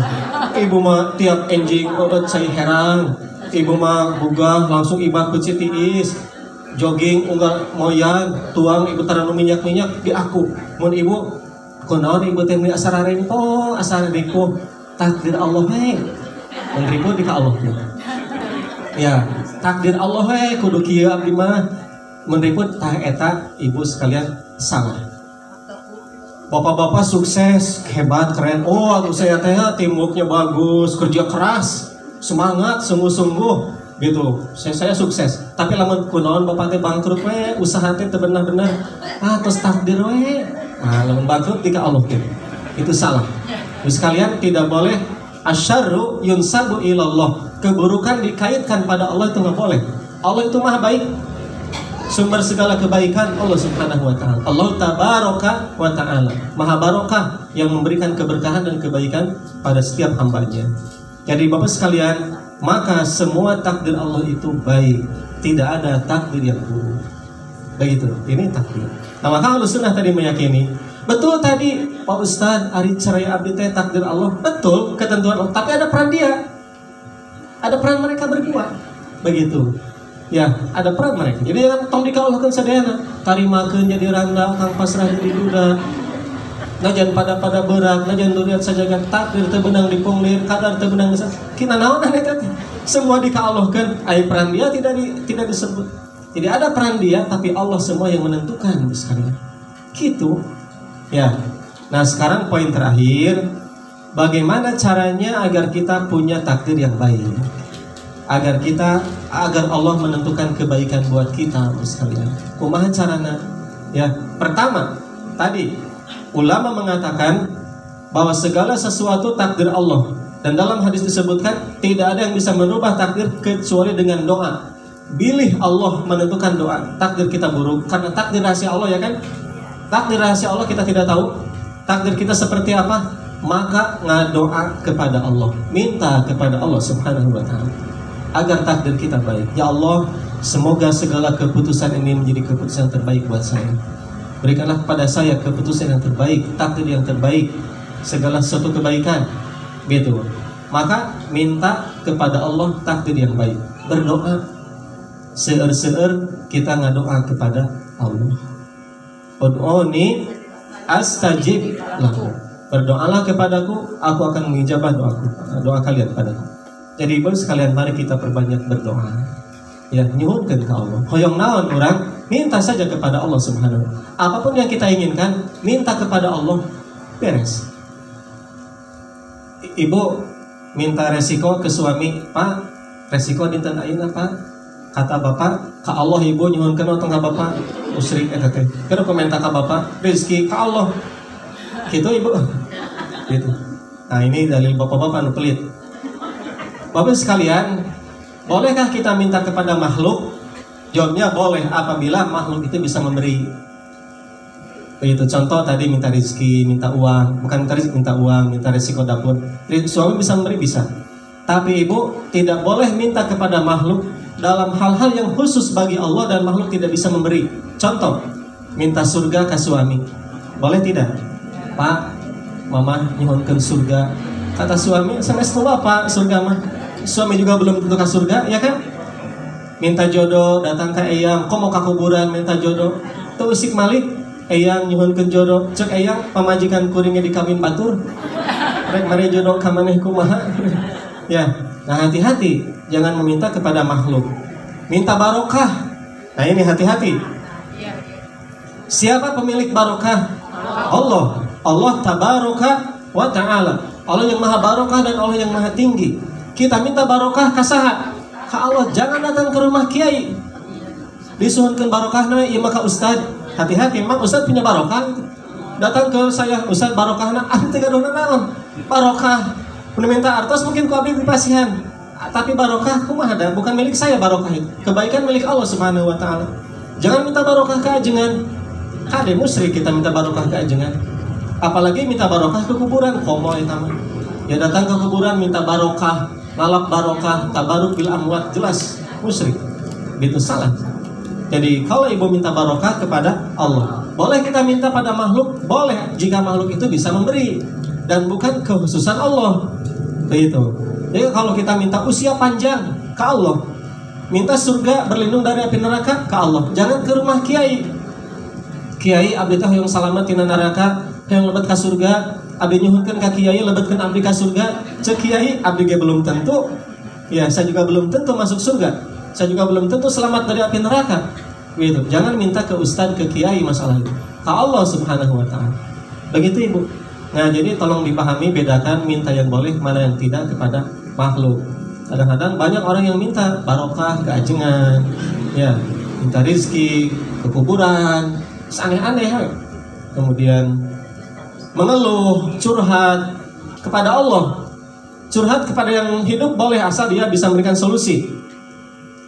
Ibu mah tiap enjing obat cai herang. Ibu mah bugah langsung ibad ku citiis. Jogging unggal moyang, tuang ibu taranu minyak-minyak di aku. Mun ibu kunaon ibu teh meuli asar rempong, asar ripuh. Takdir Allah we. Mun ripuh di ka Allah. Ya, takdir Allah we kudu kieu abdi mah. Menurut eta ibu sekalian salah. Bapak-bapak sukses, hebat, keren. Oh, aku saya teh teamworknya bagus, kerja keras, semangat, sungguh-sungguh, gitu. Saya sukses. Tapi lamun kunaon bapak teh bangkrut we, usaha teh teu benar-benar. Terus takdir we. Nah, lamun bangkrut di ka Allah gitu. Itu salah. Terus sekalian tidak boleh asyarru yunsabu ilallah. Keburukan dikaitkan pada Allah itu nggak boleh. Allah itu maha baik. Sumber segala kebaikan Allah Subhanahu wa taala. Allah tabaraka wa taala. Maha barokah yang memberikan keberkahan dan kebaikan pada setiap hambanya. Jadi Bapak sekalian, maka semua takdir Allah itu baik. Tidak ada takdir yang buruk. Begitu. Ini takdir. Nah, maka Ahlussunnah tadi meyakini, betul tadi Pak Ustadz ari cerai abdi teh takdir Allah. Betul, ketentuan Allah, tapi ada peran dia. Ada peran mereka berdua. Begitu. Ya, ada peran mereka. Jadi jangan tong dikaulahkeun sadayana. Tarimakeun jadi randa, kang pasrah jadi duda. Najan pada berat, najan duriat sajagat takdir teu beunang dipunglir, kadar teu beunang kina naon eta teh. Semua dikaulahkeun, ai peran dia tidak disebut. Jadi ada peran dia, tapi Allah semua yang menentukan sekalian. Gitu. Ya. Nah, sekarang poin terakhir, bagaimana caranya agar kita punya takdir yang baik? Agar Allah menentukan kebaikan buat kita sekalian. Kumaha carana? Ya, pertama, tadi ulama mengatakan bahwa segala sesuatu takdir Allah, dan dalam hadis disebutkan tidak ada yang bisa merubah takdir kecuali dengan doa. Bilih Allah menentukan doa. Takdir kita buruk karena takdir rahasia Allah, ya kan? Takdir rahasia Allah kita tidak tahu. Takdir kita seperti apa? Maka ngadoa kepada Allah, minta kepada Allah Subhanahu wa taala agar takdir kita baik. Ya Allah, semoga segala keputusan ini menjadi keputusan terbaik buat saya. Berikanlah kepada saya keputusan yang terbaik, takdir yang terbaik, segala sesuatu kebaikan. Gitu. Maka minta kepada Allah takdir yang baik. Berdoa. Seueur-seueur kita ngadoa kepada Allah. Ud'uni astajib lakum. Berdoalah kepadaku, aku akan mengijabah doa kalian padaku. Jadi ibu sekalian, mari kita perbanyak berdoa. Ya, nyuhunkeun ka Allah. Hoyong naon urang, minta saja kepada Allah Subhanahu. Apapun yang kita inginkan, minta kepada Allah, beres. Ibu minta resiko ke suami, Pak, resiko dinten ayeuna, Pak. Kata bapak, ka Allah ibu nyuhunkeun tong ka bapak, musyrik eta teh. Keur komentar ka bapak, rezeki ka Allah. Gitu ibu. Gitu. Nah, ini dalil bapak-bapak anu pelit. Bapak sekalian, bolehkah kita minta kepada makhluk? Jawabnya boleh apabila makhluk itu bisa memberi. Begitu, contoh tadi minta rezeki, minta uang, bukan minta rezeki, minta uang, minta resiko dapur. Suami bisa memberi, bisa. Tapi ibu tidak boleh minta kepada makhluk dalam hal-hal yang khusus bagi Allah dan makhluk tidak bisa memberi. Contoh, minta surga ke suami. Boleh tidak? Pak, mama nyuhunkeun surga. Kata suami, sanes tua Pak surga mah. Suami juga belum tentu ke surga, ya kan? Minta jodoh, datang ke eyang, kok mau ke kuburan minta jodoh. Tuh usik malik, eyang nyuhunkeun jodoh. Cek eyang, pamajikan kuringnya dikawin batur. Rek mari jodoh ka maneh kumaha. Ya, nah hati-hati, jangan meminta kepada makhluk. Minta barokah. Nah ini hati-hati. Siapa pemilik barokah? Allah. Allah tabaraka wa ta'ala. Allah yang maha barokah dan Allah yang maha tinggi. Kita minta barokah ka saha? Ka Allah. Jangan datang ke rumah kiai disuhunkeun barokahna ieu mah ka ustad. Hati-hati, memang ustad punya barokah. Datang ke saya, ustad barokahna abdi teh gaduhna naon? Barokah. Mun minta artos mungkin ku abdi dipasihan. Tapi barokah kumaha da? Bukan milik saya barokah itu. Kebaikan milik Allah Subhanahu wa taala. Jangan minta barokah ke ajengan. Kade musyrik kita minta barokah ke ajengan. Apalagi minta barokah ke kuburan, komo eta mah. Ya datang ke kuburan minta barokah, ngalap barokah, tabaruk bil amwat, jelas musyrik. Itu salah. Jadi kalau ibu minta barokah kepada Allah, boleh kita minta pada makhluk, boleh jika makhluk itu bisa memberi dan bukan kekhususan Allah. Begitu. Jadi kalau kita minta usia panjang ke Allah, minta surga berlindung dari api neraka ke Allah, jangan ke rumah kiai. Kiai abdi teh hoyong salamet tina neraka, yang lebet ka surga, abdi nyuhunkeun ka kiai lebetkeun abdi ka surga. Cek kiai, abdi ge belum tentu. Ya, saya juga belum tentu masuk surga. Saya juga belum tentu selamat dari api neraka. Gitu. Jangan minta ke ustaz, ke kiai masalah itu. Ka Allah Subhanahu wa taala. Begitu Ibu. Nah, jadi tolong dipahami, bedakan minta yang boleh mana yang tidak kepada makhluk. Kadang-kadang banyak orang yang minta barokah ke ajengan, ya, minta rezeki ke kuburan, aneh-aneh. Kemudian mengeluh, curhat kepada Allah. Curhat kepada yang hidup boleh asal dia bisa memberikan solusi.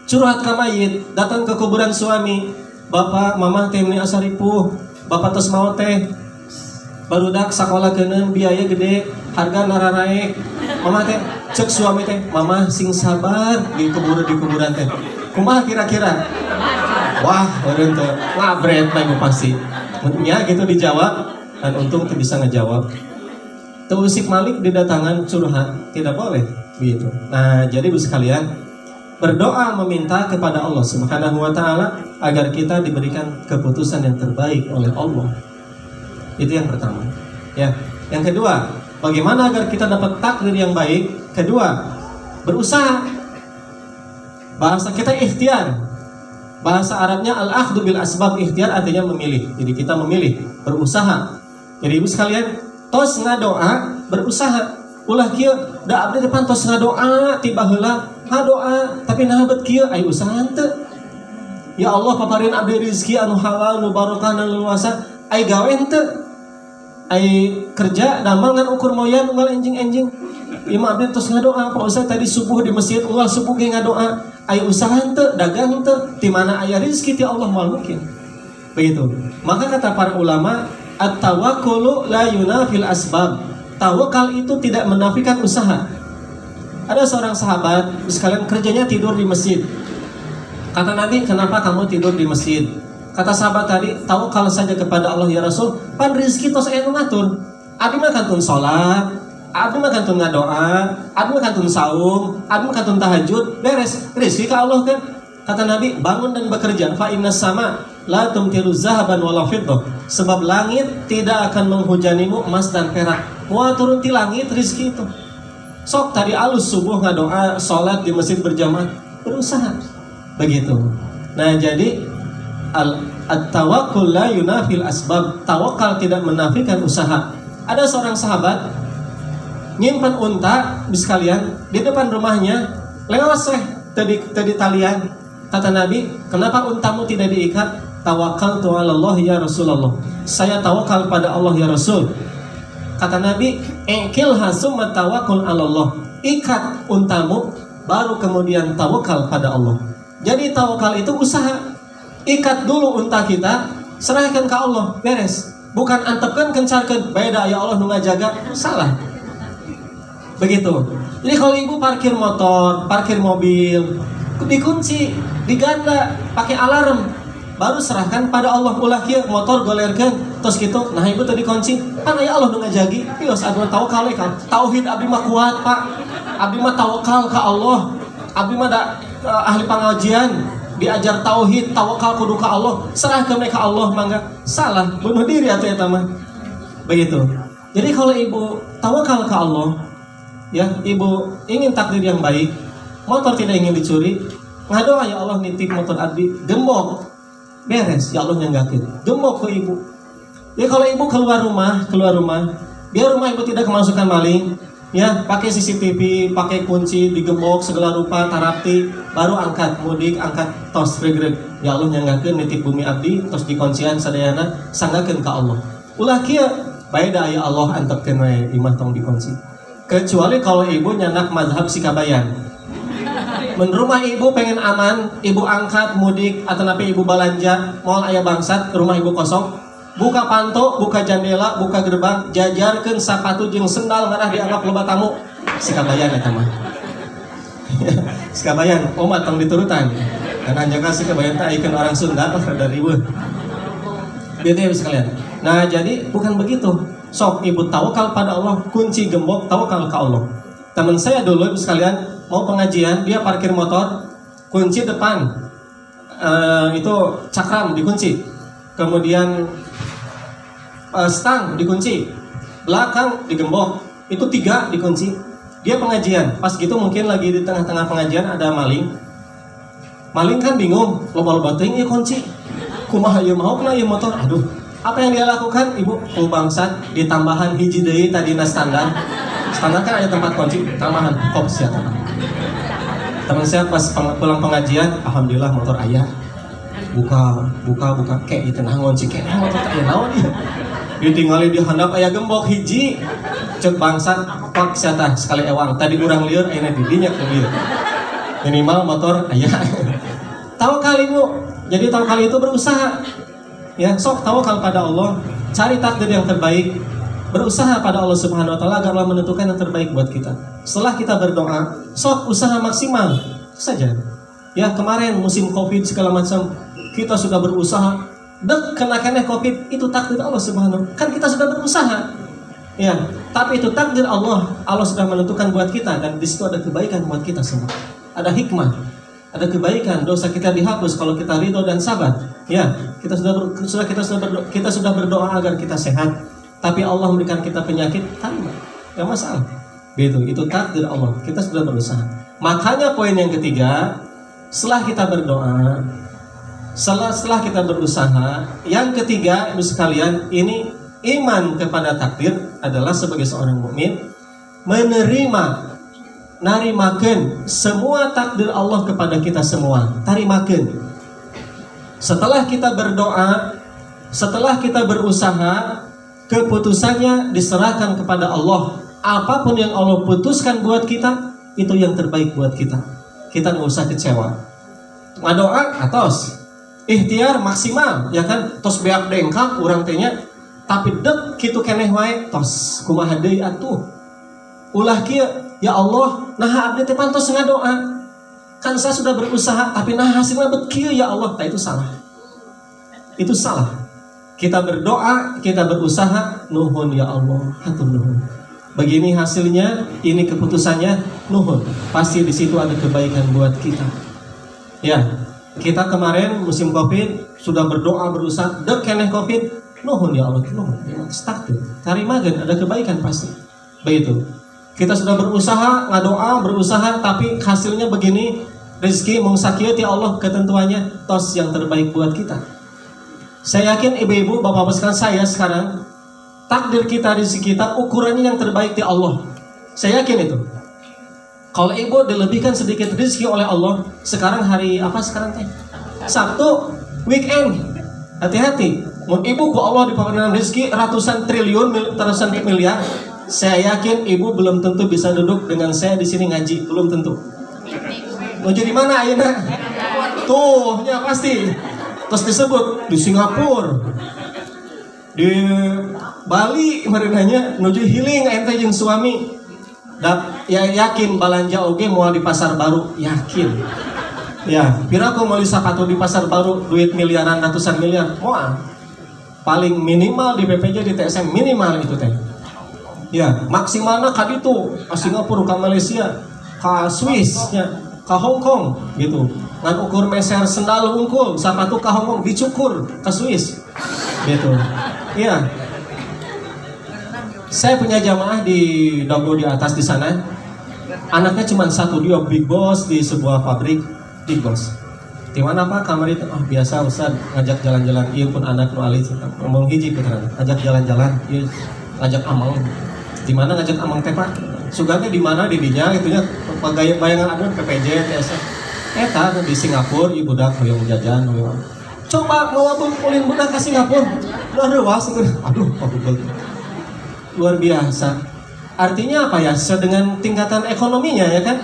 Curhat ke mayit, datang ke kuburan suami, bapak, mama teh ini asaripuh, bapak tos mau teh barudak sekolah keuneun biaya gede, harga naranaek. Mama teh cek suami teh, mama sing sabar di kuburan teh. Kumaha kira-kira? Wah, eureun teh ngabret bae pasti. Ya gitu dijawab. Dan untung tuh bisa ngejawab. Tuh usik malik didatangan curhat, tidak boleh gitu. Nah, jadi ibu sekalian, berdoa meminta kepada Allah Subhanahu wa taala agar kita diberikan keputusan yang terbaik oleh Allah. Itu yang pertama. Ya, yang kedua, bagaimana agar kita dapat takdir yang baik? Kedua, berusaha. Bahasa kita ikhtiar. Bahasa Arabnya al-akhdhu bil asbab, ikhtiar artinya memilih. Jadi kita memilih, berusaha. Jadi ibu sekalian, tos ngadoa, berusaha. Ulah kieu, da abdi depan tos ngadoa, tiba heula ngadoa, tapi nah bet kieu aya usaha henteu. Ya Allah paparin abdi rezeki anu halal, nu barokah, nu luasa, aya gawe henteu. Aya kerja damel ngan ukur moyan unggal enjing-enjing. Imam abdi tos ngadoa, Pak Ustaz tadi subuh di masjid unggal subuh ge ngadoa. Aya usaha henteu, dagang henteu, ti mana aya rezeki ti Allah moal mungkin. Begitu. Maka kata para ulama, at-tawakkulu la yunafil asbab. Tawakal itu tidak menafikan usaha. Ada seorang sahabat sekalian kerjanya tidur di masjid. Kata Nabi, kenapa kamu tidur di masjid? Kata sahabat tadi, tawakal saja kepada Allah ya Rasul, pan rizki tos aya nu ngatur. Abi mah kantun salat, abi mah kantun ngadoa, abi mah kantun saum, abi mah kantun tahajud, beres. Rizki ka Allah kan. Kata Nabi, bangun dan bekerja. Fa innas sama la tumtiru zahaban wala fiddah. Sebab langit tidak akan menghujanimu emas dan perak. Wah, turun di langit rizki itu. Sok tadi alus subuh ngadoa, salat di masjid berjamaah, berusaha. Begitu. Nah, jadi at-tawakkul la yunafil asbab. Tawakal tidak menafikan usaha. Ada seorang sahabat nyimpan unta bis kalian di depan rumahnya, lewat tadi talian. Kata Nabi, kenapa untamu tidak diikat? Tawakkaltu 'ala Allah ya Rasulullah. Saya tawakal pada Allah ya Rasul. Kata Nabi, "Iqilha summa tawakkul 'ala Allah." Ikat untamu baru kemudian tawakal pada Allah. Jadi tawakal itu usaha. Ikat dulu unta kita, serahkan ke Allah, beres. Bukan antepkan kencarkan, beda ya Allah nu ngajaga, salah. Begitu. Jadi kalau ibu parkir motor, parkir mobil, dikunci, diganda, pakai alarm, baru serahkan pada Allah. Ulah kieu motor golerkeun, terus gitu. Nah ibu tadi kunci, kan aya Allah nu ngajagi. Tios adu tawakal ka. Tauhid abdi mah kuat, Pak. Abdi mah tawakal ka Allah. Abdi mah ahli pengajian, diajar tauhid, tawakal kudu ka Allah, serahkeun ka Allah mangga. Salah, bunuh diri atuh eta mah. Begitu. Jadi kalau ibu tawakal ka Allah, ya, ibu ingin takdir yang baik, motor tidak ingin dicuri, ngadoa ya Allah nitip motor abdi, gembok, beres, ya Allah nyanggakeun. Gembok ke ibu. Ya kalau ibu keluar rumah, biar rumah ibu tidak kemasukan maling, ya, pakai CCTV, pakai kunci, digembok segala rupa, tarapti, baru angkat mudik, angkat tos regreg. Ya Allah nyanggakeun nitip bumi abdi, tos dikuncian sadayana sanggakeun ka Allah. Ulah kieu, baeda aya Allah antepkeun we imah tong dikunci. Kecuali kalau ibu nyanak mazhab Sikabayan. Men rumah ibu pengen aman, ibu angkat mudik atau napi ibu balanja, moal aya bangsat, rumah ibu kosong, buka panto, buka jendela, buka gerbang, jajarkeun sapatu jeung sendal ngarah dianggap loba tamu. Sikabayan eta mah. Sikabayan, omat tong diturutan. Dan jaga Sikabayan teh ayeuna orang Sunda rada riweuh. Bete sekalian. Nah, jadi bukan begitu. Sok ibu tawakal pada Allah, kunci gembok tawakal ke Allah. Teman saya dulu ibu sekalian mau pengajian, dia parkir motor, kunci depan itu cakram dikunci, kemudian stang dikunci, belakang digembok, itu 3 dikunci. Dia pengajian, pas gitu mungkin lagi di tengah-tengah pengajian ada maling kan bingung, loba-loba teuing ieu kunci, kumaha ieu mau kena ieu motor, aduh. Apa yang dia lakukan? Ibu bangsat ditambahan hiji deui tadina standar. Standar kan ada tempat kunci, tambahan kops ya. Teman saya pas pulang pengajian, alhamdulillah motor ayah. Buka kayak itu nah ngunci kayak motor ayah naon ieu. Ditinggali di handap aya gembok hiji. Cek bangsat pak sia sekali ewang. Tadi urang lieur ayeuna di dinya ke lieur. Minimal motor ayah. Tawakal ibu. Jadi tawakal itu berusaha. Ya, sok tawakal pada Allah, cari takdir yang terbaik, berusaha pada Allah Subhanahu wa taala agar Allah menentukan yang terbaik buat kita. Setelah kita berdoa, sok usaha maksimal saja. Ya, kemarin musim Covid segala macam, kita sudah berusaha, kena Covid itu takdir Allah Subhanahu. Kan kita sudah berusaha. Ya, tapi itu takdir Allah. Allah sudah menentukan buat kita dan di situ ada kebaikan buat kita semua. Ada hikmah. Ada kebaikan, dosa kita dihapus kalau kita ridho dan sabar. Ya, kita sudah berdoa agar kita sehat. Tapi Allah memberikan kita penyakit, tambah. Gak masalah. Begitu, itu takdir Allah. Kita sudah berusaha. Makanya poin yang ketiga, setelah kita berdoa, setelah kita berusaha, yang ketiga, ibu sekalian, ini iman kepada takdir adalah sebagai seorang mukmin menerima, narimakeun semua takdir Allah kepada kita semua. Tarimakeun. Setelah kita berdoa, setelah kita berusaha, keputusannya diserahkan kepada Allah. Apapun yang Allah putuskan buat kita, itu yang terbaik buat kita. Kita nggak usah kecewa. Ngadoa atos, ikhtiar maksimal, ya kan? Tos beak dengkak urang teh nya, tapi dek kitu keneh wae, tos kumaha deui atuh. Ulah kieu, ya Allah, nah abdi teh pantos ngadoa. Kan saya sudah berusaha tapi nah hasilnya bekieu ya Allah, itu salah. Itu salah. Kita berdoa, kita berusaha, nuhun ya Allah, hatur nuhun. Begini hasilnya, ini keputusannya, nuhun. Pasti di situ ada kebaikan buat kita. Ya, kita kemarin musim Covid sudah berdoa berusaha, dek keneh Covid, nuhun ya Allah, nuhun. Takdir, tarimagen ada kebaikan pasti. Begitu. Kita sudah berusaha, ngadoa, berusaha, tapi hasilnya begini, rezeki mengsakiat ya Allah, ketentuannya tos yang terbaik buat kita. Saya yakin ibu-ibu, bapak-bapak sekalian, saya sekarang takdir kita, rezeki kita ukurannya yang terbaik di Allah. Saya yakin itu. Kalau ibu dilebihkan sedikit rezeki oleh Allah, sekarang hari apa sekarang teh? Sabtu, weekend. Hati-hati. Mun ibu ku Allah diberikan rezeki ratusan triliun, ratusan miliar. Saya yakin ibu belum tentu bisa duduk dengan saya di sini ngaji, belum tentu. Menuju di mana ayeuna? Tuh, ya pasti. Terus disebut di Singapura, di Bali, merenanya menuju healing ente jeung suami. Ya yakin balanja oge moal di pasar baru, yakin. Ya, pira ku meuli sapatu di pasar baru duit miliaran ratusan miliar, moal. Paling minimal di BPJ di TSM minimal itu teh. Ya, maksimalna ka ditu, ka Singapura, ka Malaysia, ka Swiss, ya, ka Hong Kong gitu. Ngan ukur meser sendal unggul, sapatu ka Hong Kong dicukur ke Swiss. Gitu. Iya. Saya punya jamaah di Dago di atas di sana. Anaknya cuma satu, dia big boss di sebuah pabrik, big boss. Di mana Pak kamar itu? Oh, biasa Ustaz ngajak jalan-jalan, ieu pun anak nu alit ngomong hiji putra, ngajak jalan-jalan, ieu ngajak amang. Di mana ngajak amang teh Pak? Sugane di mana di dinya gitu nya, bayangan ada PPJ TSM. Eta di Singapura ieu budak hoyong jajan hoyong. Coba ngawabun ulin budak ke Singapura. Udah rewas itu. Aduh, luar biasa. Artinya apa ya? Sedengan tingkatan ekonominya ya kan?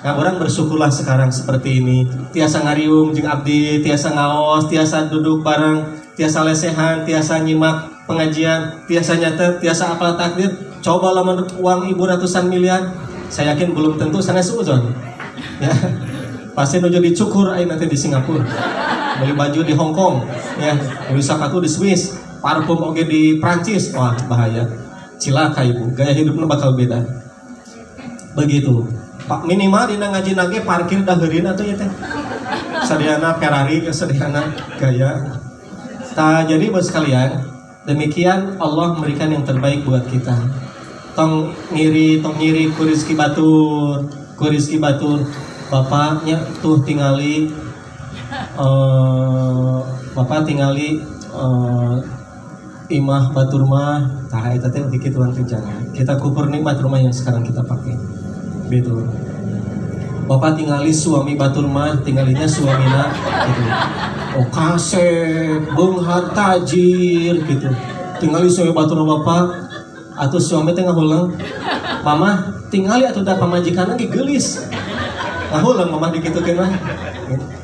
Nah, orang bersyukurlah sekarang seperti ini. Tiasa ngariung jeung abdi, tiasa ngaos, tiasa duduk bareng, tiasa lesehan, tiasa nyimak pengajian, tiasa nyatet, tiasa apal takdir. Coba lamun uang ibu ratusan miliar, saya yakin belum tentu sana suuzon. Ya. Pasti nuju dicukur aing nanti di Singapura. Beli baju di Hong Kong, ya, beli sepatu di Swiss, parfum oge di Prancis. Wah, bahaya. Cilaka ibu, gaya hidupnya bakal beda. Begitu. Pak minimal dina ngaji nage parkir dah heureun atuh ya teh. Sadiana Ferrari, sadiana gaya. Jadi bos sekalian, demikian Allah memberikan yang terbaik buat kita. Tong ngiri ku rezeki batur, bapaknya tuh tingali bapak tingali imah batur mah tah eta teh dikit tuan jangan. Kita kukur nikmat rumah yang sekarang kita pakai. Betul. Bapak tingali suami batur mah tinggalinya suamina gitu. Oh kasep, beunghar tajir gitu. Tingali suami batur bapak atuh suami teh ngahulang. Mama tingali atuh da pamajikanna ge geulis. Ngahulang mama dikitukeun mah.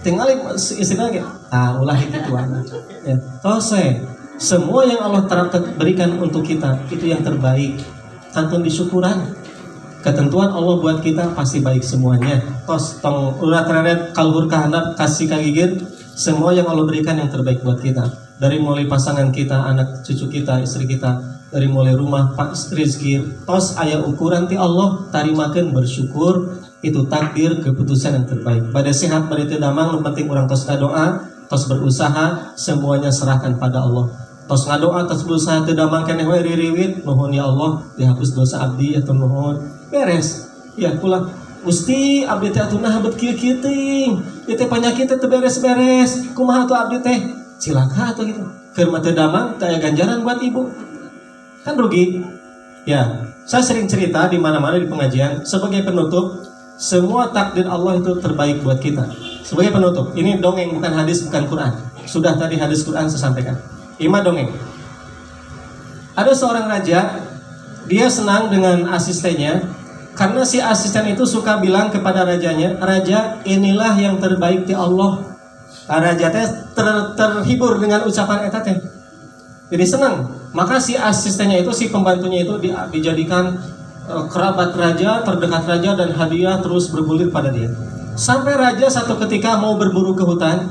Tingali istrina ge ulah kitu anak. Ya, tos semua yang Allah berikan untuk kita itu yang terbaik. Kantun disyukuran. Ketentuan Allah buat kita pasti baik semuanya. Tos tong ulah tereret kalhur ka handap kasih kagigir, semua yang Allah berikan yang terbaik buat kita. Dari mulai pasangan kita, anak cucu kita, istri kita, dari mulai rumah, rezeki, tos aya ukuran ti Allah, tarimakeun bersyukur, itu takdir keputusan yang terbaik. Pada sehat bari teu damang, nu penting urang tos ngadoa, tos berusaha, semuanya serahkan pada Allah. Tos ngadoa, tos berusaha teu damang keneh we ririwit, nuhun ya Allah, dihapus dosa abdi atuh nuhun. Beres. Ya kula Gusti abdi teh atuh nah bet kieu-kieu teuing. Ieu teh panyakit teh beres-beres. Kumaha atuh abdi teh? Cilaka atuh gitu. Keur mah teu damang teh aya ganjaran buat ibu. Kan rugi. Ya, saya sering cerita di mana-mana di pengajian sebagai penutup, semua takdir Allah itu terbaik buat kita. Sebagai penutup, ini dongeng bukan hadis, bukan Quran. Sudah tadi hadis Quran saya sampaikan. Ima dongeng. Ada seorang raja, dia senang dengan asistennya karena si asisten itu suka bilang kepada rajanya, "Raja, inilah yang terbaik di Allah." Raja teh terhibur dengan ucapan eta teh. Jadi senang. Maka si asistennya itu, si pembantunya itu dijadikan kerabat raja, terdekat raja, dan hadiah terus bergulir pada dia. Sampai raja satu ketika mau berburu ke hutan,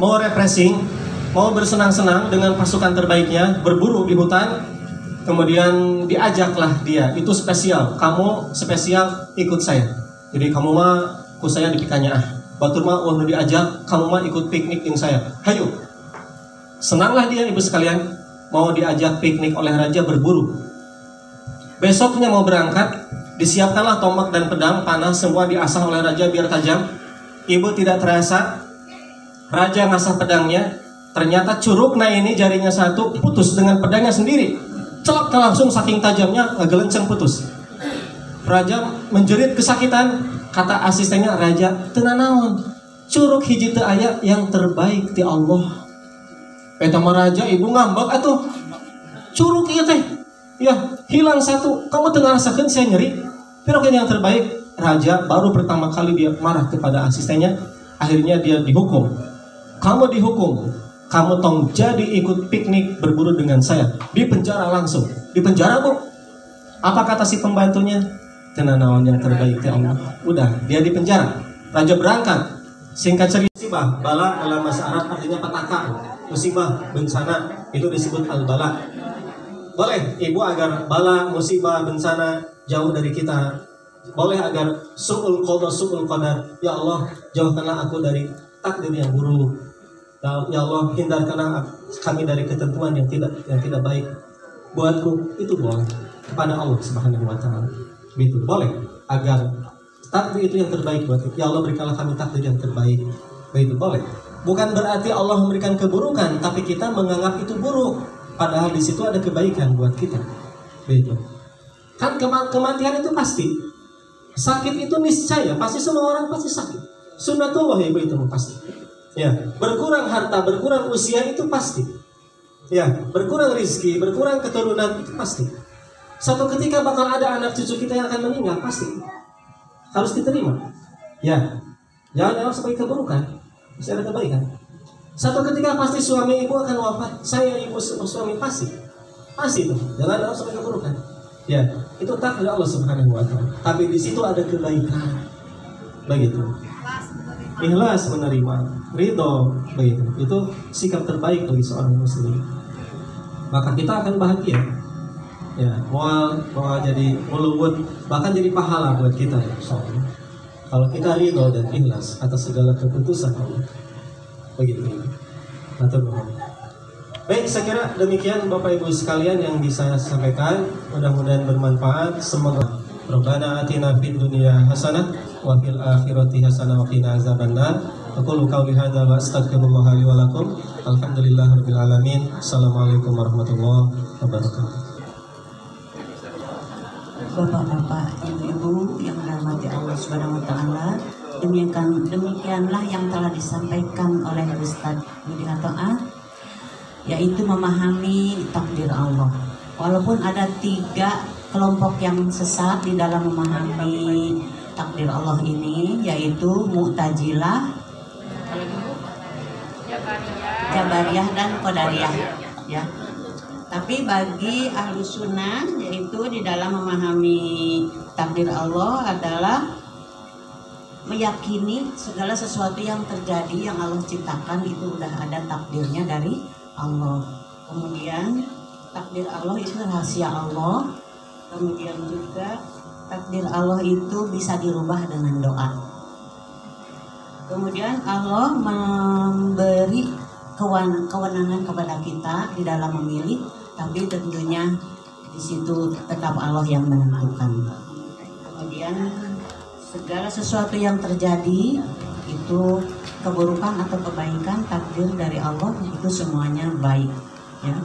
mau refreshing, mau bersenang-senang dengan pasukan terbaiknya, berburu di hutan. Kemudian diajaklah dia, itu spesial, kamu spesial ikut saya. Jadi kamu mah ku saya dipikanya batur mah wah diajak, kamu mah ikut piknik dengan saya. Hayo. Senanglah dia ibu sekalian, mau diajak piknik oleh raja berburu. Besoknya mau berangkat, disiapkanlah tombak dan pedang, panah semua diasah oleh raja biar tajam. Ibu tidak terasa, raja ngasah pedangnya, ternyata curugna ini jarinya satu putus dengan pedangnya sendiri. Celak langsung saking tajamnya ngegelenceng putus. Raja menjerit kesakitan, kata asistennya, raja tenan naon, curug hiji teu aya yang terbaik ti Allah. Eta mah raja ibu ngambek atuh. Curug ieu teh ya hilang satu, kamu teu ngarasakeun saya nyeri. Pero yang terbaik, raja baru pertama kali dia marah kepada asistennya, akhirnya dia dihukum. Kamu dihukum. Kamu tong jadi ikut piknik berburu dengan saya. Di penjara langsung. Di penjara bu. Apa kata si pembantunya? Tenanawan yang terbaik ya Allah. Udah, dia di penjara. Raja berangkat. Singkat cerita, musibah. Bala dalam bahasa Arab artinya petaka. Musibah, bencana. Itu disebut al-bala. Boleh ibu agar bala, musibah, bencana jauh dari kita. Boleh agar su'ul qadar, su'ul qadar. Ya Allah, jauhkanlah aku dari takdir yang buruk. Ya Allah, hindarkanlah kami dari ketentuan yang tidak baik buatku. Itu boleh kepada Allah Subhanahu wa taala. Begitu boleh agar takdir itu yang terbaik buat kita. Ya Allah, berikanlah kami takdir yang terbaik. Begitu boleh. Bukan berarti Allah memberikan keburukan, tapi kita menganggap itu buruk. Padahal di situ ada kebaikan buat kita. Begitu. Kan kematian itu pasti. Sakit itu niscaya, pasti semua orang pasti sakit. Sunnatullah ya itu pasti. Ya, berkurang harta, berkurang usia itu pasti. Ya, berkurang rizki, berkurang keturunan itu pasti. Satu ketika bakal ada anak cucu kita yang akan meninggal, pasti. Harus diterima. Ya, jangan sampai keburukan, pasti ada kebaikan. Satu ketika pasti suami ibu akan wafat, saya ibu suami pasti itu. Jangan sampai keburukan. Ya, itu takdir Allah Subhanahu wa taala. Tapi di situ ada kebaikan. Begitu. Ikhlas menerima, ridho, begitu. Itu sikap terbaik bagi seorang muslim. Maka kita akan bahagia. Ya, mau jadi mulubut, bahkan jadi pahala buat kita. Insyaallah. Kalau kita ridho dan ikhlas atas segala keputusan Allah. Begitu. Baik, saya kira demikian Bapak Ibu sekalian yang bisa saya sampaikan. Mudah-mudahan bermanfaat. Semoga Rabbana atina fid dunya hasanah wa fil akhirati hasanah wa qina azabannar. Aqulu qouli hadza wa astaghfirullah li wa lakum. Alhamdulillahirabbil alamin. Assalamualaikum warahmatullahi wabarakatuh. Bapak-bapak, ibu-ibu yang dirahmati Allah Subhanahu wa taala, demikianlah yang telah disampaikan oleh Ustaz Budi Hato'ah, yaitu memahami takdir Allah. Walaupun ada 3 kelompok yang sesat di dalam memahami takdir Allah ini, yaitu Mu'tazilah, Jabariyah dan Qadariyah, ya. Tapi bagi ahlu sunnah, yaitu di dalam memahami takdir Allah adalah meyakini segala sesuatu yang terjadi yang Allah ciptakan itu udah ada takdirnya dari Allah. Kemudian takdir Allah itu rahasia Allah. Kemudian juga takdir Allah itu bisa dirubah dengan doa. Kemudian Allah memberi kewenangan kepada kita di dalam memilih, tapi tentunya di situ tetap Allah yang menentukan. Kemudian segala sesuatu yang terjadi itu keburukan atau kebaikan, takdir dari Allah itu semuanya baik, ya.